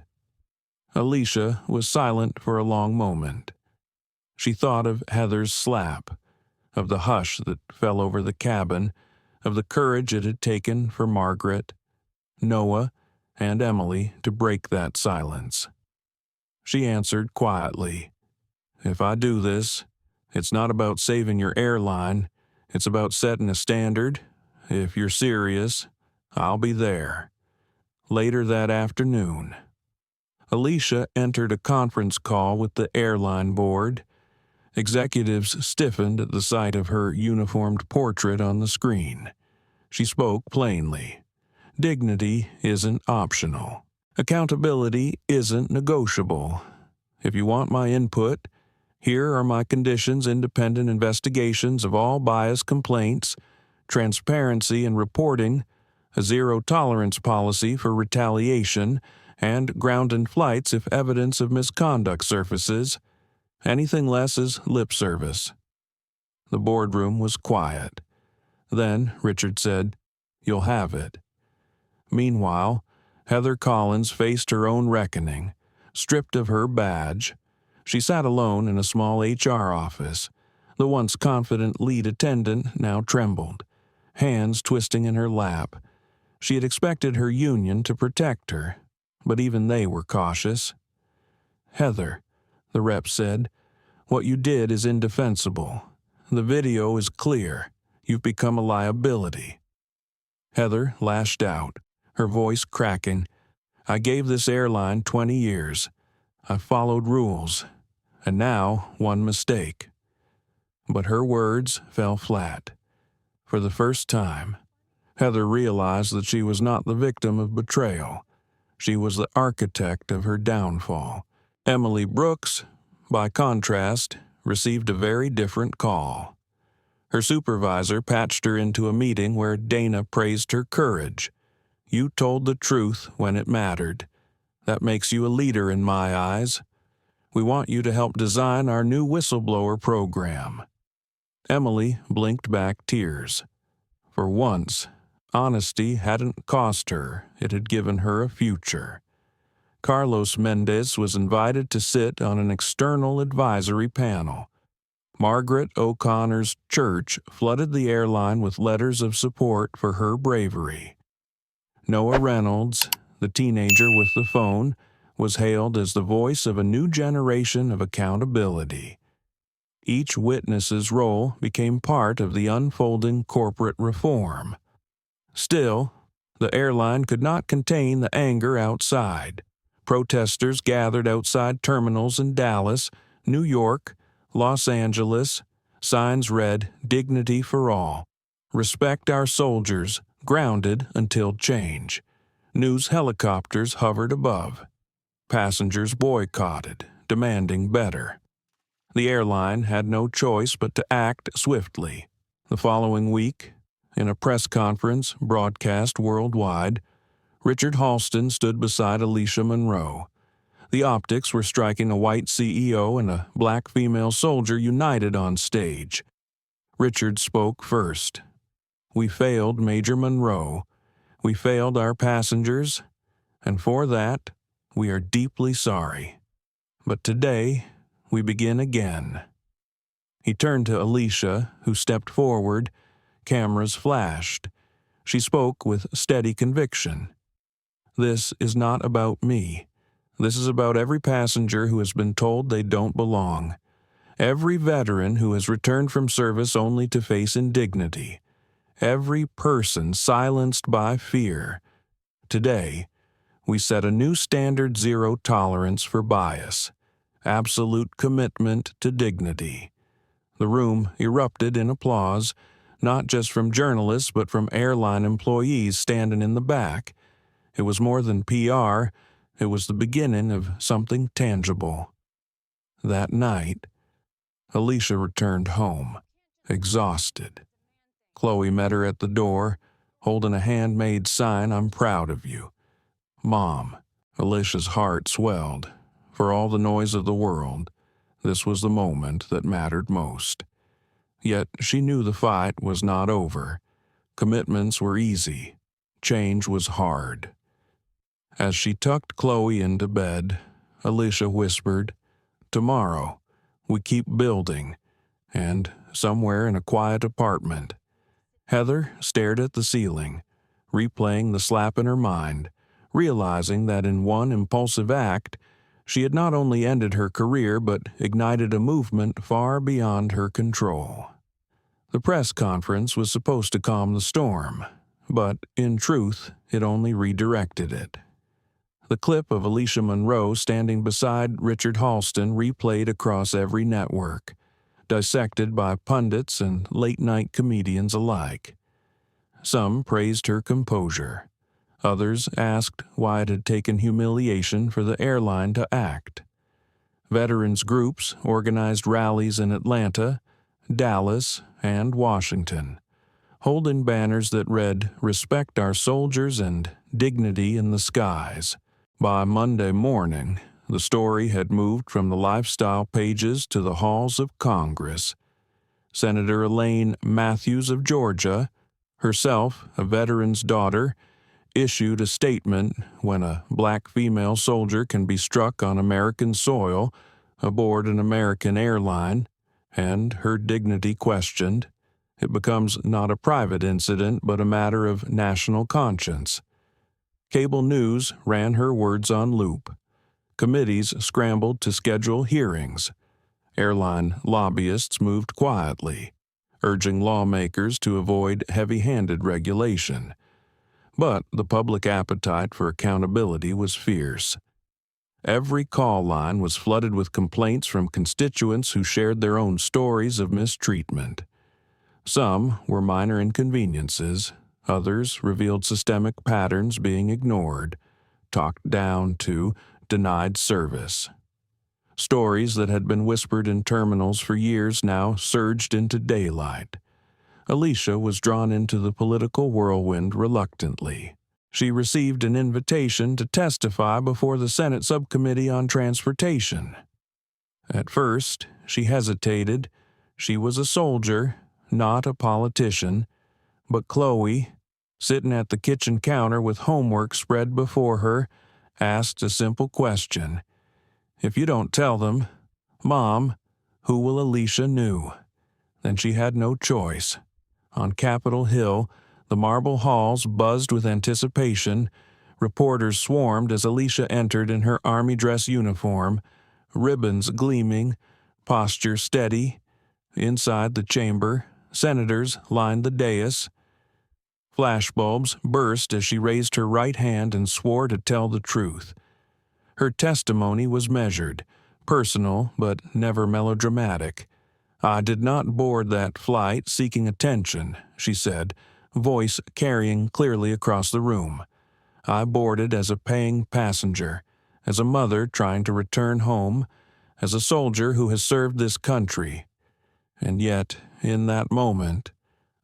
Alicia was silent for a long moment. She thought of Heather's slap, of the hush that fell over the cabin, of the courage it had taken for Margaret, Noah, and Emily to break that silence. She answered quietly, If I do this, it's not about saving your airline, it's about setting a standard. If you're serious, I'll be there. Later that afternoon. Alicia entered a conference call with the airline board. Executives stiffened at the sight of her uniformed portrait on the screen. She spoke plainly. Dignity isn't optional. Accountability isn't negotiable. If you want my input, here are my conditions: independent investigations of all bias complaints, transparency in reporting, a zero-tolerance policy for retaliation, and ground-in flights if evidence of misconduct surfaces. Anything less is lip service. The boardroom was quiet. Then Richard said, You'll have it. Meanwhile, Heather Collins faced her own reckoning. Stripped of her badge, she sat alone in a small HR office. The once confident lead attendant now trembled, hands twisting in her lap. She had expected her union to protect her, but even they were cautious. Heather, the rep said, what you did is indefensible. The video is clear. You've become a liability. Heather lashed out, her voice cracking. I gave this airline 20 years. I followed rules, and now one mistake. But her words fell flat. For the first time, Heather realized that she was not the victim of betrayal. She was the architect of her downfall. Emily Brooks, by contrast, received a very different call. Her supervisor patched her into a meeting where Dana praised her courage. You told the truth when it mattered. That makes you a leader in my eyes. We want you to help design our new whistleblower program. Emily blinked back tears. For once, honesty hadn't cost her, it had given her a future. Carlos Mendez was invited to sit on an external advisory panel. Margaret O'Connor's church flooded the airline with letters of support for her bravery. Noah Reynolds, the teenager with the phone, was hailed as the voice of a new generation of accountability. Each witness's role became part of the unfolding corporate reform. Still, the airline could not contain the anger outside. Protesters gathered outside terminals in Dallas, New York, Los Angeles. Signs read, "Dignity for all. Respect our soldiers, grounded until change." News helicopters hovered above. Passengers boycotted, demanding better. The airline had no choice but to act swiftly. The following week, in a press conference broadcast worldwide, Richard Halston stood beside Alicia Monroe. The optics were striking a white CEO and a black female soldier united on stage. Richard spoke first. "We failed Major Monroe. We failed our passengers, and for that, we are deeply sorry. But today, we begin again." He turned to Alicia, who stepped forward. Cameras flashed. She spoke with steady conviction. "This is not about me. This is about every passenger who has been told they don't belong. Every veteran who has returned from service only to face indignity. Every person silenced by fear. Today, we set a new standard: zero tolerance for bias. Absolute commitment to dignity." The room erupted in applause, not just from journalists but from airline employees standing in the back. It was more than PR. It was the beginning of something tangible. That night, Alicia returned home, exhausted. Chloe met her at the door, holding a handmade sign, "I'm proud of you." "Mom." Alicia's heart swelled. For all the noise of the world, this was the moment that mattered most. Yet she knew the fight was not over. Commitments were easy. Change was hard. As she tucked Chloe into bed, Alicia whispered, "Tomorrow, we keep building," and somewhere in a quiet apartment, Heather stared at the ceiling, replaying the slap in her mind, realizing that in one impulsive act, she had not only ended her career but ignited a movement far beyond her control. The press conference was supposed to calm the storm, but in truth, it only redirected it. The clip of Alicia Monroe standing beside Richard Halston replayed across every network, dissected by pundits and late-night comedians alike. Some praised her composure. Others asked why it had taken humiliation for the airline to act. Veterans groups organized rallies in Atlanta, Dallas, and Washington, holding banners that read, "Respect our soldiers" and "Dignity in the skies." By Monday morning, the story had moved from the lifestyle pages to the halls of Congress. Senator Elaine Matthews of Georgia, herself a veteran's daughter, issued a statement: "When a black female soldier can be struck on American soil, aboard an American airline, and her dignity questioned, it becomes not a private incident but a matter of national conscience." Cable news ran her words on loop. Committees scrambled to schedule hearings. Airline lobbyists moved quietly, urging lawmakers to avoid heavy-handed regulation. But the public appetite for accountability was fierce. Every call line was flooded with complaints from constituents who shared their own stories of mistreatment. Some were minor inconveniences. Others revealed systemic patterns being ignored, talked down to, denied service. Stories that had been whispered in terminals for years now surged into daylight. Alicia was drawn into the political whirlwind reluctantly. She received an invitation to testify before the Senate Subcommittee on Transportation. At first, she hesitated. She was a soldier, not a politician. But Chloe, sitting at the kitchen counter with homework spread before her, asked a simple question. If you don't tell them, Mom, who will Alicia knew? Then she had no choice. On Capitol Hill, the marble halls buzzed with anticipation. Reporters swarmed as Alicia entered in her army dress uniform, ribbons gleaming, posture steady. Inside the chamber, senators lined the dais. Flashbulbs burst as she raised her right hand and swore to tell the truth. Her testimony was measured, personal but never melodramatic. I did not board that flight seeking attention, she said, voice carrying clearly across the room. I boarded as a paying passenger, as a mother trying to return home, as a soldier who has served this country. And yet, in that moment,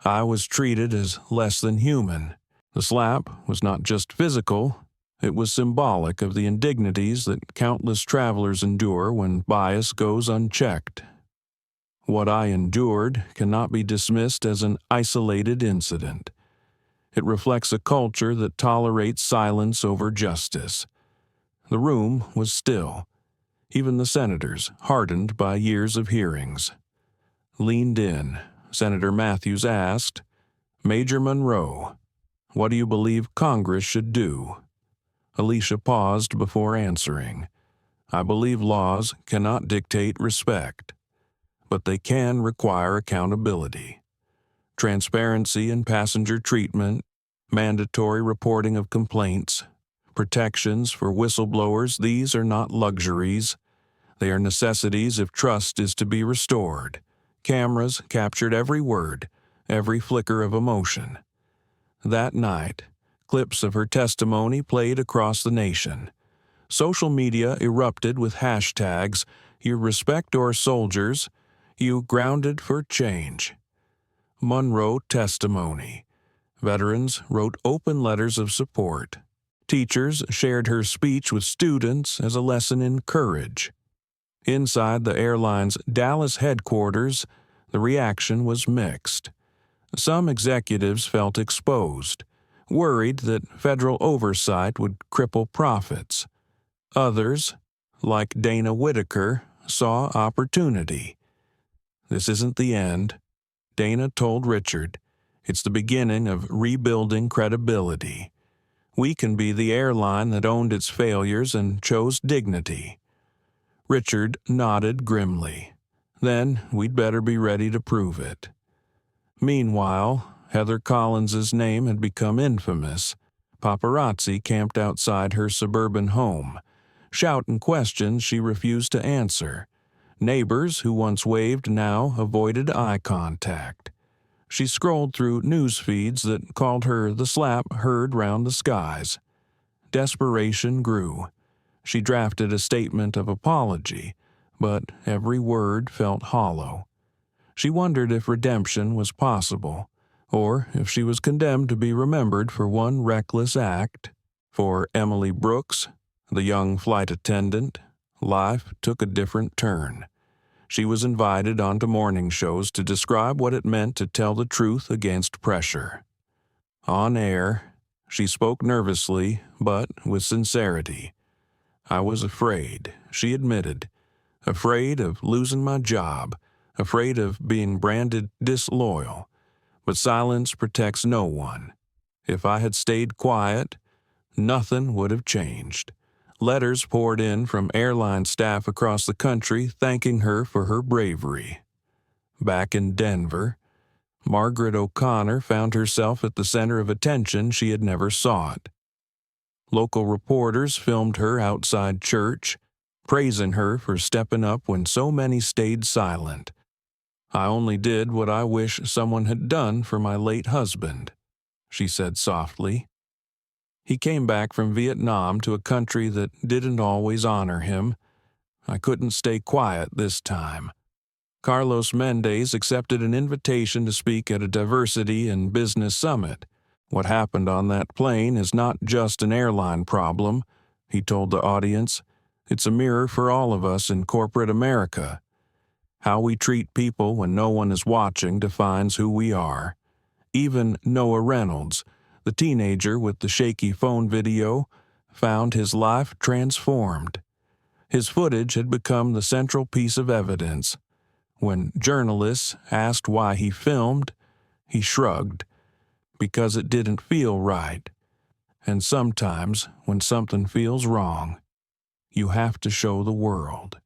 I was treated as less than human. The slap was not just physical, it was symbolic of the indignities that countless travelers endure when bias goes unchecked. What I endured cannot be dismissed as an isolated incident. It reflects a culture that tolerates silence over justice. The room was still. Even the senators, hardened by years of hearings, leaned in. Senator Matthews asked, Major Monroe, what do you believe Congress should do? Alicia paused before answering. I believe laws cannot dictate respect, but they can require accountability. Transparency in passenger treatment, mandatory reporting of complaints, protections for whistleblowers, these are not luxuries. They are necessities if trust is to be restored. Cameras captured every word, every flicker of emotion. That night, clips of her testimony played across the nation. Social media erupted with hashtags, You respect our soldiers, You grounded for change. Monroe testimony. Veterans wrote open letters of support. Teachers shared her speech with students as a lesson in courage. Inside the airline's Dallas headquarters, the reaction was mixed. Some executives felt exposed, worried that federal oversight would cripple profits. Others, like Dana Whitaker, saw opportunity. This isn't the end, Dana told Richard. It's the beginning of rebuilding credibility. We can be the airline that owned its failures and chose dignity. Richard nodded grimly. Then we'd better be ready to prove it. Meanwhile, Heather Collins's name had become infamous. Paparazzi camped outside her suburban home, shouting questions she refused to answer. Neighbors who once waved now avoided eye contact. She scrolled through news feeds that called her the slap heard round the skies. Desperation grew. She drafted a statement of apology, but every word felt hollow. She wondered if redemption was possible, or if she was condemned to be remembered for one reckless act. For Emily Brooks, the young flight attendant, life took a different turn. She was invited onto morning shows to describe what it meant to tell the truth against pressure. On air, she spoke nervously, but with sincerity. I was afraid, she admitted. Afraid of losing my job, afraid of being branded disloyal. But silence protects no one. If I had stayed quiet, nothing would have changed. Letters poured in from airline staff across the country thanking her for her bravery. Back in Denver, Margaret O'Connor found herself at the center of attention she had never sought. Local reporters filmed her outside church, praising her for stepping up when so many stayed silent. I only did what I wish someone had done for my late husband, she said softly. He came back from Vietnam to a country that didn't always honor him. I couldn't stay quiet this time. Carlos Mendez accepted an invitation to speak at a diversity and business summit. What happened on that plane is not just an airline problem, he told the audience. It's a mirror for all of us in corporate America. How we treat people when no one is watching defines who we are. Even Noah Reynolds, the teenager with the shaky phone video, found his life transformed. His footage had become the central piece of evidence. When journalists asked why he filmed, he shrugged, because it didn't feel right. And sometimes, when something feels wrong, you have to show the world.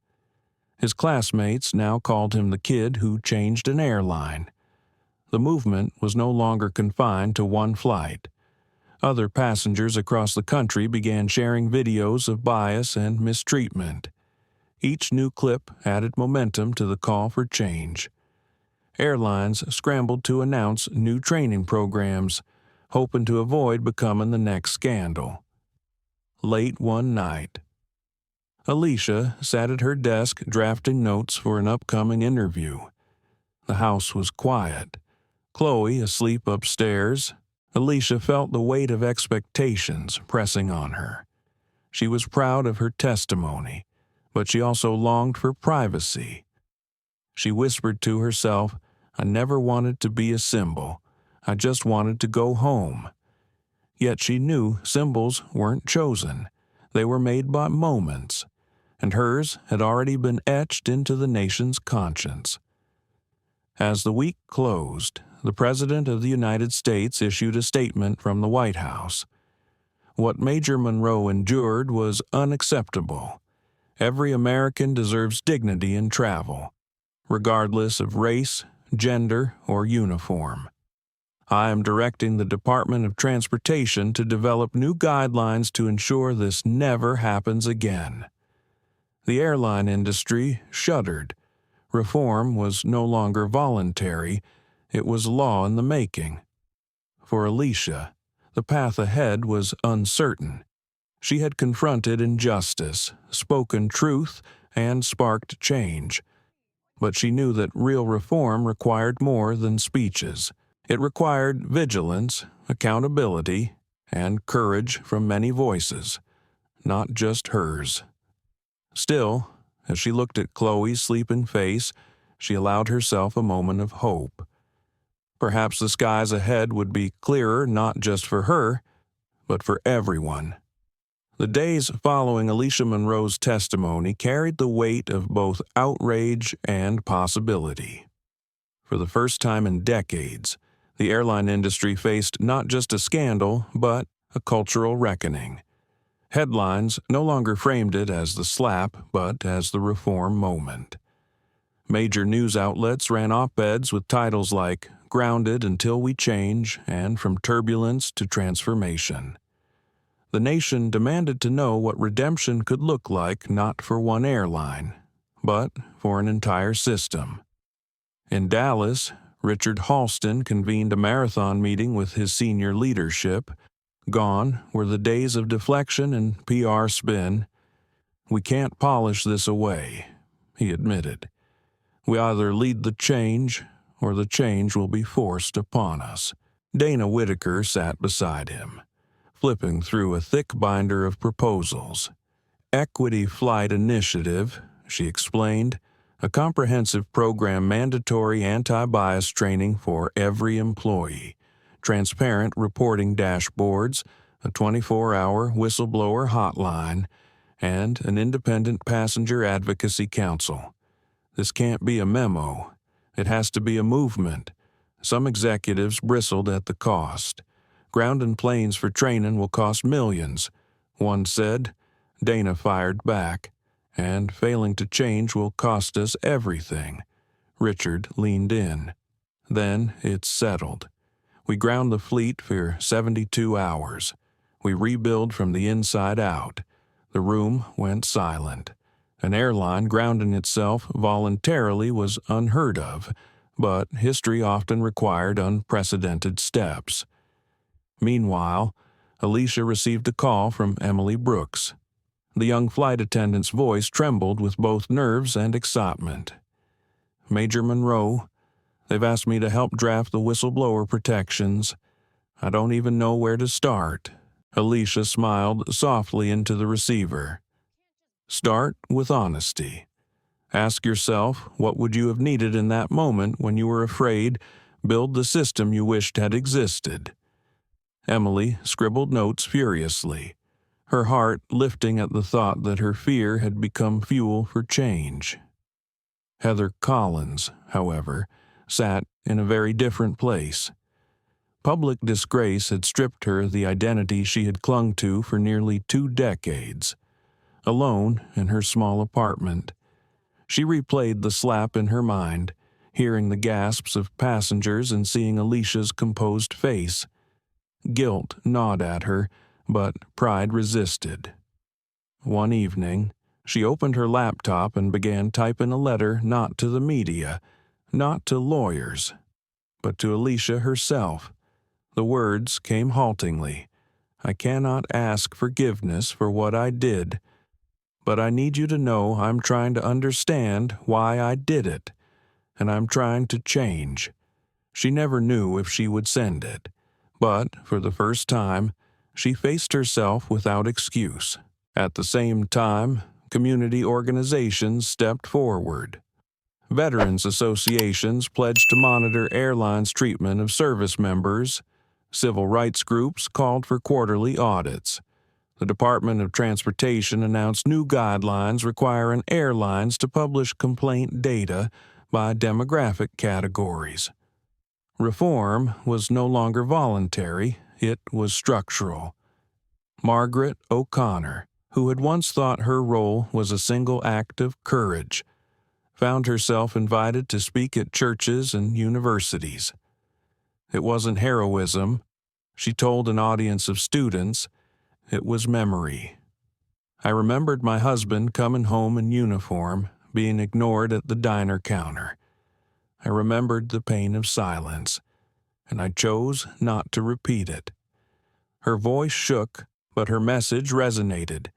His classmates now called him the kid who changed an airline. The movement was no longer confined to one flight. Other passengers across the country began sharing videos of bias and mistreatment. Each new clip added momentum to the call for change. Airlines scrambled to announce new training programs, hoping to avoid becoming the next scandal. Late one night, Alicia sat at her desk drafting notes for an upcoming interview. The house was quiet. Chloe asleep upstairs. Alicia felt the weight of expectations pressing on her. She was proud of her testimony, but she also longed for privacy. She whispered to herself, "I never wanted to be a symbol. I just wanted to go home." Yet she knew symbols weren't chosen. They were made by moments, and hers had already been etched into the nation's conscience. As the week closed, the President of the United States issued a statement from the White House. What Major Monroe endured was unacceptable. Every American deserves dignity in travel, regardless of race, gender, or uniform. I am directing the Department of Transportation to develop new guidelines to ensure this never happens again. The airline industry shuddered. Reform was no longer voluntary, it was law in the making. For Alicia, the path ahead was uncertain. She had confronted injustice, spoken truth, and sparked change. But she knew that real reform required more than speeches. It required vigilance, accountability, and courage from many voices, not just hers. Still, as she looked at Chloe's sleeping face, she allowed herself a moment of hope. Perhaps the skies ahead would be clearer not just for her, but for everyone. The days following Alicia Monroe's testimony carried the weight of both outrage and possibility. For the first time in decades, the airline industry faced not just a scandal, but a cultural reckoning. Headlines no longer framed it as the slap, but as the reform moment. Major news outlets ran op-eds with titles like "Grounded Until We Change" and "From Turbulence to Transformation." The nation demanded to know what redemption could look like not for one airline, but for an entire system. In Dallas, Richard Halston convened a marathon meeting with his senior leadership. Gone were the days of deflection and PR spin. "We can't polish this away," he admitted. "We either lead the change, or the change will be forced upon us." Dana Whitaker sat beside him, flipping through a thick binder of proposals. "Equity Flight Initiative," she explained, "a comprehensive program mandatory anti-bias training for every employee, transparent reporting dashboards, a 24-hour whistleblower hotline, and an independent passenger advocacy council. This can't be a memo. It has to be a movement." Some executives bristled at the cost. "Grounding planes for training will cost millions," one said. Dana fired back. "And failing to change will cost us everything." Richard leaned in. "Then it's settled. We ground the fleet for 72 hours. We rebuild from the inside out." The room went silent. An airline grounding itself voluntarily was unheard of, but history often required unprecedented steps. Meanwhile, Alicia received a call from Emily Brooks. The young flight attendant's voice trembled with both nerves and excitement. "Major Monroe, they've asked me to help draft the whistleblower protections. I don't even know where to start." Alicia smiled softly into the receiver. "Start with honesty. Ask yourself, what would you have needed in that moment when you were afraid? Build the system you wished had existed." Emily scribbled notes furiously. her heart lifting at the thought that her fear had become fuel for change. Heather Collins, however, sat in a very different place. Public disgrace had stripped her of the identity she had clung to for nearly 2 decades. Alone in her small apartment, she replayed the slap in her mind, hearing the gasps of passengers and seeing Alicia's composed face. Guilt gnawed at her, but pride resisted. One evening, she opened her laptop and began typing a letter not to the media, not to lawyers, but to Alicia herself. The words came haltingly. "I cannot ask forgiveness for what I did, but I need you to know I'm trying to understand why I did it, and I'm trying to change." She never knew if she would send it, but for the first time, she faced herself without excuse. At the same time, community organizations stepped forward. Veterans associations pledged to monitor airlines' treatment of service members. Civil rights groups called for quarterly audits. The Department of Transportation announced new guidelines requiring airlines to publish complaint data by demographic categories. Reform was no longer voluntary, it was structural. Margaret O'Connor, who had once thought her role was a single act of courage, found herself invited to speak at churches and universities. It wasn't heroism, she told an audience of students, it was memory. "I remembered my husband coming home in uniform, being ignored at the diner counter. I remembered the pain of silence, and I chose not to repeat it." Her voice shook, but her message resonated.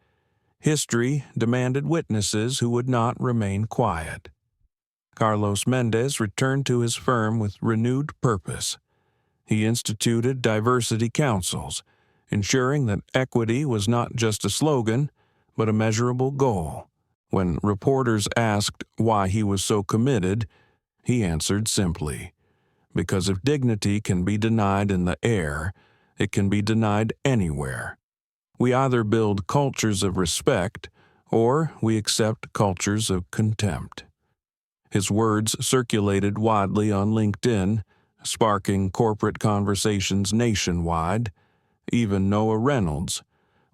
History demanded witnesses who would not remain quiet. Carlos Mendez returned to his firm with renewed purpose. He instituted diversity councils, ensuring that equity was not just a slogan, but a measurable goal. When reporters asked why he was so committed, he answered simply, "Because if dignity can be denied in the air, it can be denied anywhere. We either build cultures of respect, or we accept cultures of contempt." His words circulated widely on LinkedIn, sparking corporate conversations nationwide. Even Noah Reynolds,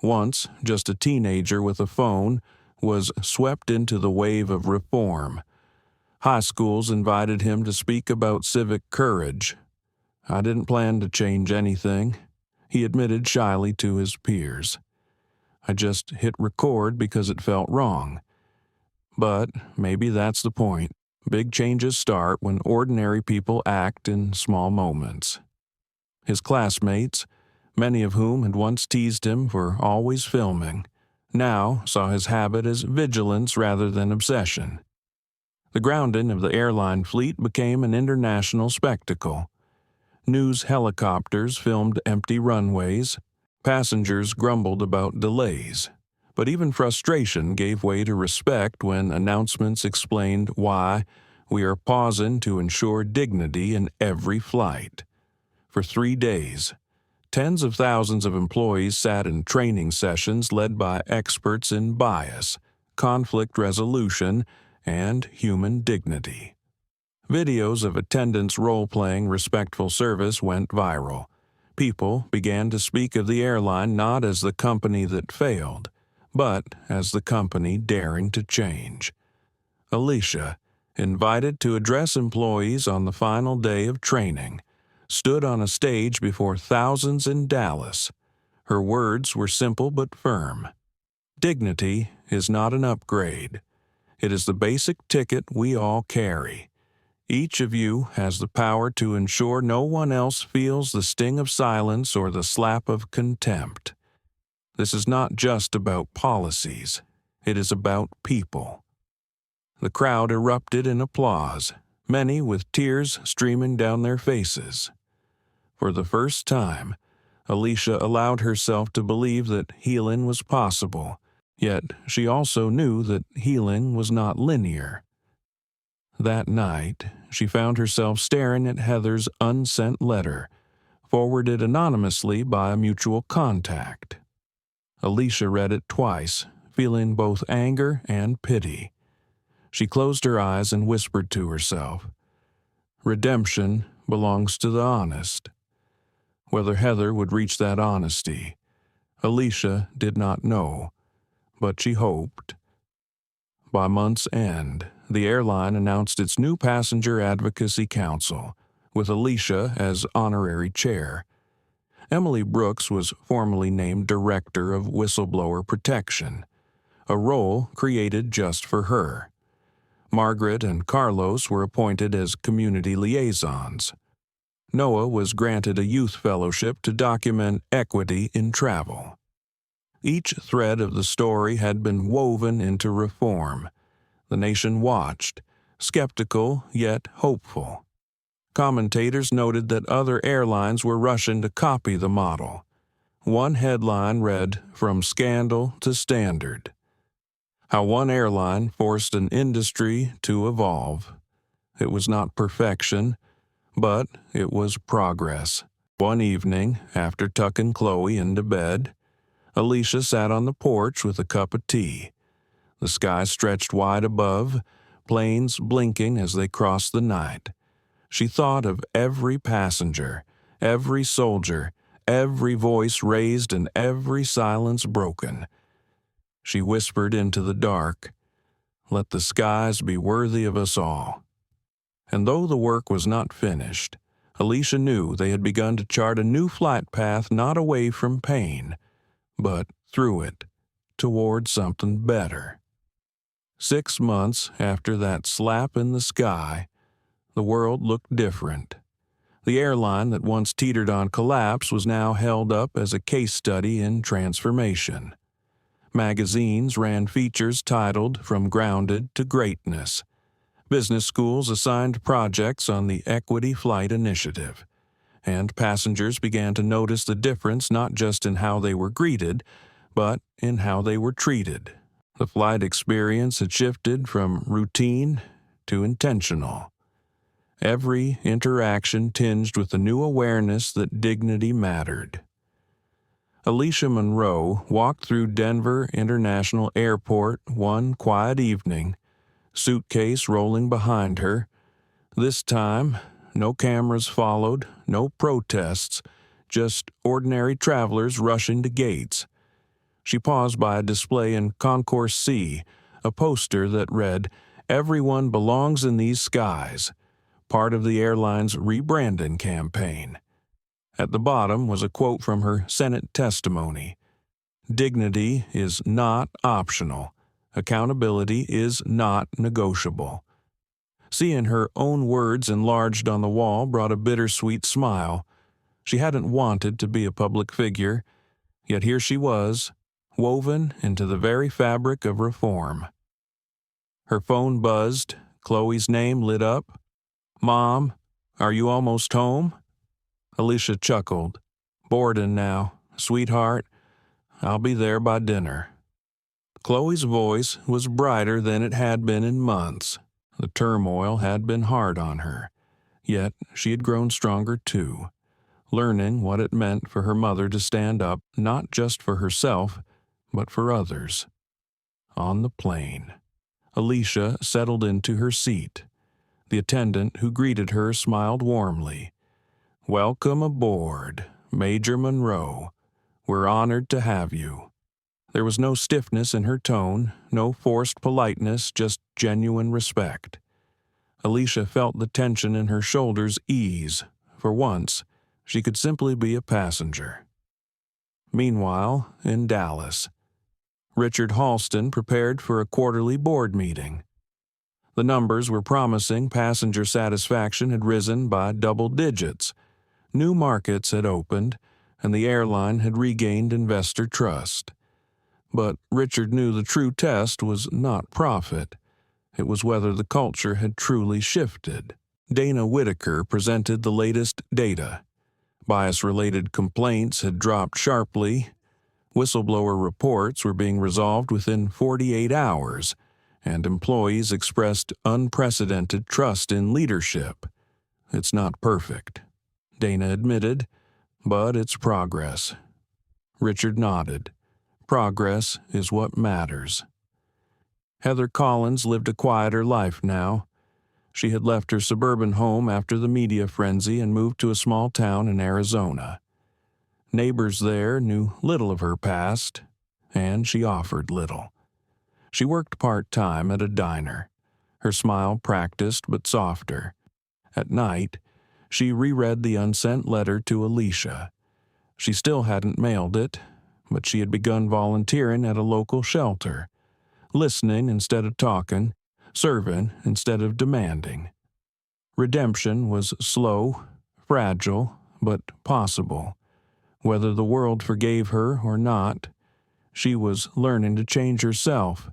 once just a teenager with a phone, was swept into the wave of reform. High schools invited him to speak about civic courage. "I didn't plan to change anything," he admitted shyly to his peers. "I just hit record because it felt wrong." But maybe that's the point. Big changes start when ordinary people act in small moments. His classmates, many of whom had once teased him for always filming, now saw his habit as vigilance rather than obsession. The grounding of the airline fleet became an international spectacle. News helicopters filmed empty runways. Passengers grumbled about delays. But even frustration gave way to respect when announcements explained why we are pausing to ensure dignity in every flight. For 3 days, tens of thousands of employees sat in training sessions led by experts in bias, conflict resolution, and human dignity. Videos of attendants role-playing respectful service went viral. People began to speak of the airline not as the company that failed, but as the company daring to change. Alicia, invited to address employees on the final day of training, stood on a stage before thousands in Dallas. Her words were simple but firm. "Dignity is not an upgrade. It is the basic ticket we all carry. Each of you has the power to ensure no one else feels the sting of silence or the slap of contempt. This is not just about policies. It is about people." The crowd erupted in applause, many with tears streaming down their faces. For the first time, Alicia allowed herself to believe that healing was possible, yet she also knew that healing was not linear. That night, she found herself staring at Heather's unsent letter, forwarded anonymously by a mutual contact. Alicia read it twice, feeling both anger and pity. She closed her eyes and whispered to herself, "Redemption belongs to the honest." Whether Heather would reach that honesty, Alicia did not know, but she hoped. By month's end, the airline announced its new Passenger Advocacy Council, with Alicia as honorary chair. Emily Brooks was formally named Director of Whistleblower Protection, a role created just for her. Margaret and Carlos were appointed as community liaisons. Noah was granted a youth fellowship to document equity in travel. Each thread of the story had been woven into reform. The nation watched, skeptical yet hopeful. Commentators noted that other airlines were rushing to copy the model. One headline read, "From Scandal to Standard." How one airline forced an industry to evolve. It was not perfection, but it was progress. One evening, after tucking Chloe into bed, Alicia sat on the porch with a cup of tea. The sky stretched wide above, planes blinking as they crossed the night. She thought of every passenger, every soldier, every voice raised and every silence broken. She whispered into the dark, "Let the skies be worthy of us all." And though the work was not finished, Alicia knew they had begun to chart a new flight path not away from pain, but through it, toward something better. 6 months after that slap in the sky, the world looked different. The airline that once teetered on collapse was now held up as a case study in transformation. Magazines ran features titled "From Grounded to Greatness." Business schools assigned projects on the Equity Flight Initiative, and passengers began to notice the difference not just in how they were greeted, but in how they were treated. The flight experience had shifted from routine to intentional. Every interaction tinged with a new awareness that dignity mattered. Alicia Monroe walked through Denver International Airport one quiet evening, suitcase rolling behind her. This time, no cameras followed, no protests, just ordinary travelers rushing to gates. She paused by a display in Concourse C, a poster that read, "Everyone belongs in these skies," part of the airline's rebranding campaign. At the bottom was a quote from her Senate testimony. "Dignity is not optional. Accountability is not negotiable." Seeing her own words enlarged on the wall brought a bittersweet smile. She hadn't wanted to be a public figure, yet here she was, woven into the very fabric of reform. Her phone buzzed, Chloe's name lit up. "Mom, are you almost home?" Alicia chuckled. "Borden now, sweetheart. I'll be there by dinner." Chloe's voice was brighter than it had been in months. The turmoil had been hard on her, yet she had grown stronger too, learning what it meant for her mother to stand up not just for herself, but for others. On the plane, Alicia settled into her seat. The attendant who greeted her smiled warmly. "Welcome aboard, Major Monroe. We're honored to have you." There was no stiffness in her tone, no forced politeness, just genuine respect. Alicia felt the tension in her shoulders ease. For once, she could simply be a passenger. Meanwhile, in Dallas, Richard Halston prepared for a quarterly board meeting. The numbers were promising. Passenger satisfaction had risen by double digits. New markets had opened, and the airline had regained investor trust. But Richard knew the true test was not profit. It was whether the culture had truly shifted. Dana Whitaker presented the latest data. Bias-related complaints had dropped sharply. Whistleblower reports were being resolved within 48 hours, and employees expressed unprecedented trust in leadership. "It's not perfect," Dana admitted, "but it's progress." Richard nodded. Progress is what matters. Heather Collins lived a quieter life now. She had left her suburban home after the media frenzy and moved to a small town in Arizona. Neighbors there knew little of her past, and she offered little. She worked part-time at a diner, her smile practiced but softer. At night, she reread the unsent letter to Alicia. She still hadn't mailed it, but she had begun volunteering at a local shelter, listening instead of talking, serving instead of demanding. Redemption was slow, fragile, but possible. Whether the world forgave her or not, she was learning to change herself.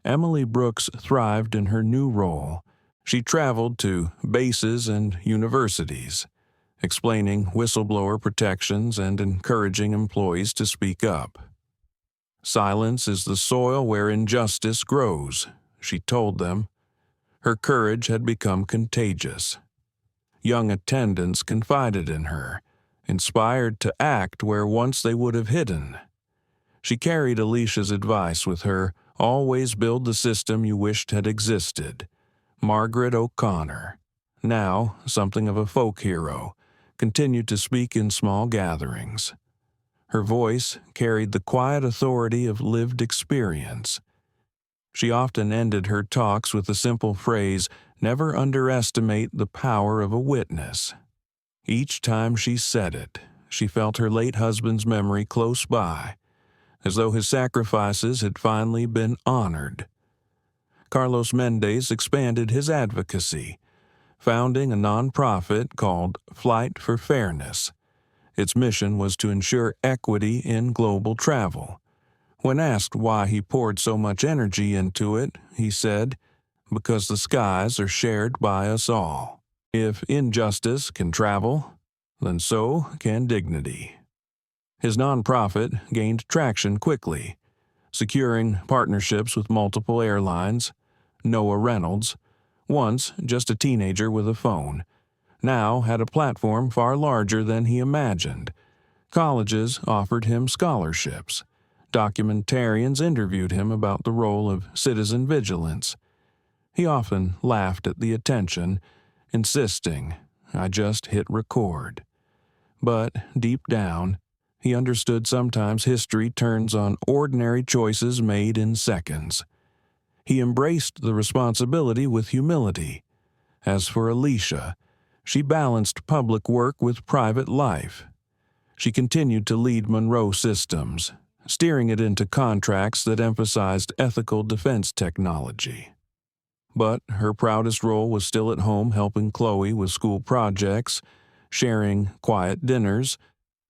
Emily Brooks thrived in her new role. She traveled to bases and universities, explaining whistleblower protections and encouraging employees to speak up. "Silence is the soil where injustice grows," she told them. Her courage had become contagious. Young attendants confided in her, inspired to act where once they would have hidden. She carried Alicia's advice with her: always build the system you wished had existed. Margaret O'Connor, now something of a folk hero, continued to speak in small gatherings. Her voice carried the quiet authority of lived experience. She often ended her talks with the simple phrase, "Never underestimate the power of a witness." Each time she said it, she felt her late husband's memory close by, as though his sacrifices had finally been honored. Carlos Mendez expanded his advocacy, founding a nonprofit called Flight for Fairness. Its mission was to ensure equity in global travel. When asked why he poured so much energy into it, he said, "Because the skies are shared by us all. If injustice can travel, then so can dignity." His nonprofit gained traction quickly, securing partnerships with multiple airlines. Noah Reynolds, once just a teenager with a phone, now had a platform far larger than he imagined. Colleges offered him scholarships. Documentarians interviewed him about the role of citizen vigilance. He often laughed at the attention, insisting, "I just hit record." But deep down, he understood sometimes history turns on ordinary choices made in seconds. He embraced the responsibility with humility. As for Alicia, she balanced public work with private life. She continued to lead Monroe Systems, steering it into contracts that emphasized ethical defense technology. But her proudest role was still at home, helping Chloe with school projects, sharing quiet dinners,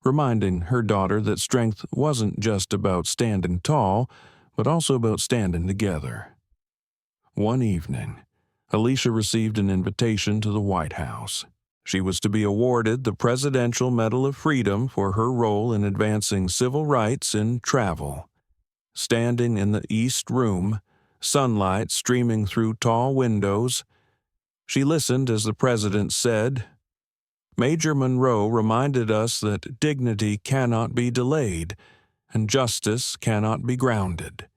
reminding her daughter that strength wasn't just about standing tall, but also about standing together. One evening, Alicia received an invitation to the White House. She was to be awarded the Presidential Medal of Freedom for her role in advancing civil rights in travel. Standing in the East Room, sunlight streaming through tall windows, she listened as the president said, "Major Monroe reminded us that dignity cannot be delayed, and justice cannot be grounded."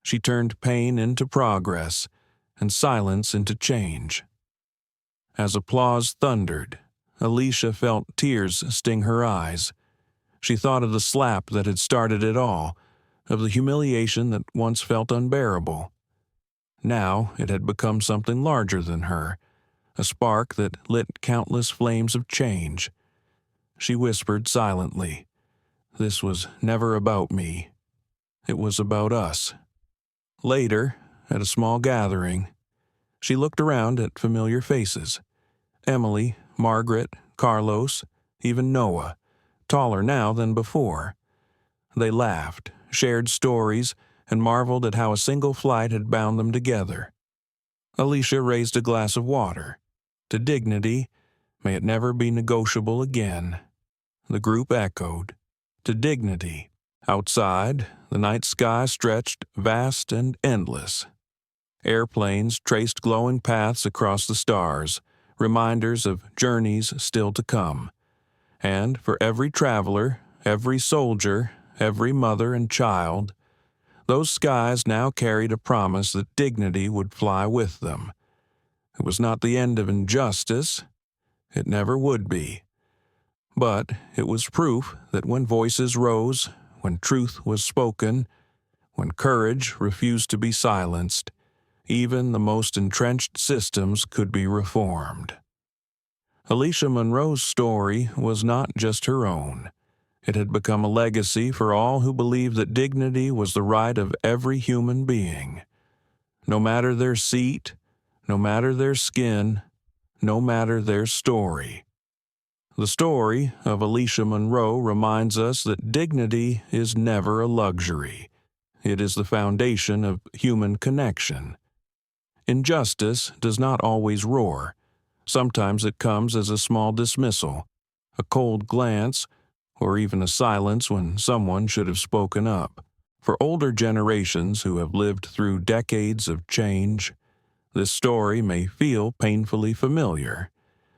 She turned pain into progress, and silence into change. As applause thundered, Alicia felt tears sting her eyes. She thought of the slap that had started it all, of the humiliation that once felt unbearable. Now it had become something larger than her, a spark that lit countless flames of change. She whispered silently, "This was never about me. It was about us." Later, at a small gathering, she looked around at familiar faces. Emily, Margaret, Carlos, even Noah, taller now than before. They laughed, shared stories, and marveled at how a single flight had bound them together. Alicia raised a glass of water. "To dignity, may it never be negotiable again." The group echoed, "To dignity." Outside, the night sky stretched vast and endless. Airplanes traced glowing paths across the stars, reminders of journeys still to come. And for every traveler, every soldier, every mother and child, those skies now carried a promise that dignity would fly with them. It was not the end of injustice. It never would be. But it was proof that when voices rose, when truth was spoken, when courage refused to be silenced, even the most entrenched systems could be reformed. Alicia Munro's story was not just her own. It had become a legacy for all who believed that dignity was the right of every human being. No matter their seat, no matter their skin, no matter their story. The story of Alicia Munro reminds us that dignity is never a luxury. It is the foundation of human connection. Injustice does not always roar. Sometimes it comes as a small dismissal, a cold glance, or even a silence when someone should have spoken up. For older generations who have lived through decades of change, this story may feel painfully familiar,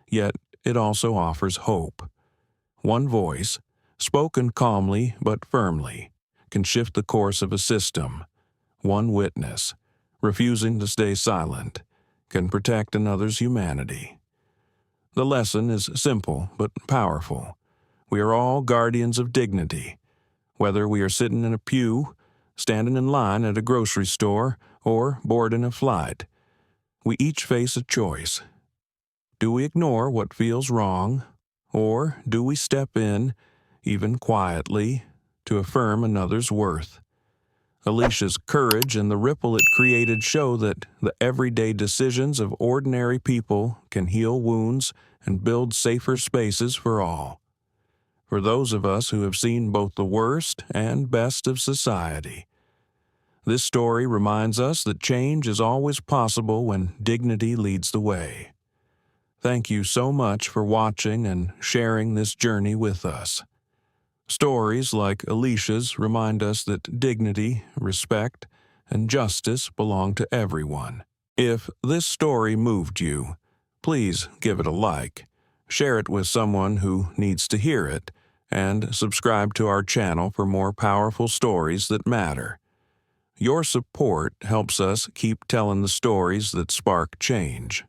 yet it also offers hope. One voice, spoken calmly but firmly, can shift the course of a system. One witness, refusing to stay silent, can protect another's humanity. The lesson is simple but powerful. We are all guardians of dignity. Whether we are sitting in a pew, standing in line at a grocery store, or boarding a flight, we each face a choice. Do we ignore what feels wrong, or do we step in, even quietly, to affirm another's worth? Alicia's courage and the ripple it created show that the everyday decisions of ordinary people can heal wounds and build safer spaces for all. For those of us who have seen both the worst and best of society, this story reminds us that change is always possible when dignity leads the way. Thank you so much for watching and sharing this journey with us. Stories like Alicia's remind us that dignity, respect, and justice belong to everyone. If this story moved you, please give it a like, share it with someone who needs to hear it, and subscribe to our channel for more powerful stories that matter. Your support helps us keep telling the stories that spark change.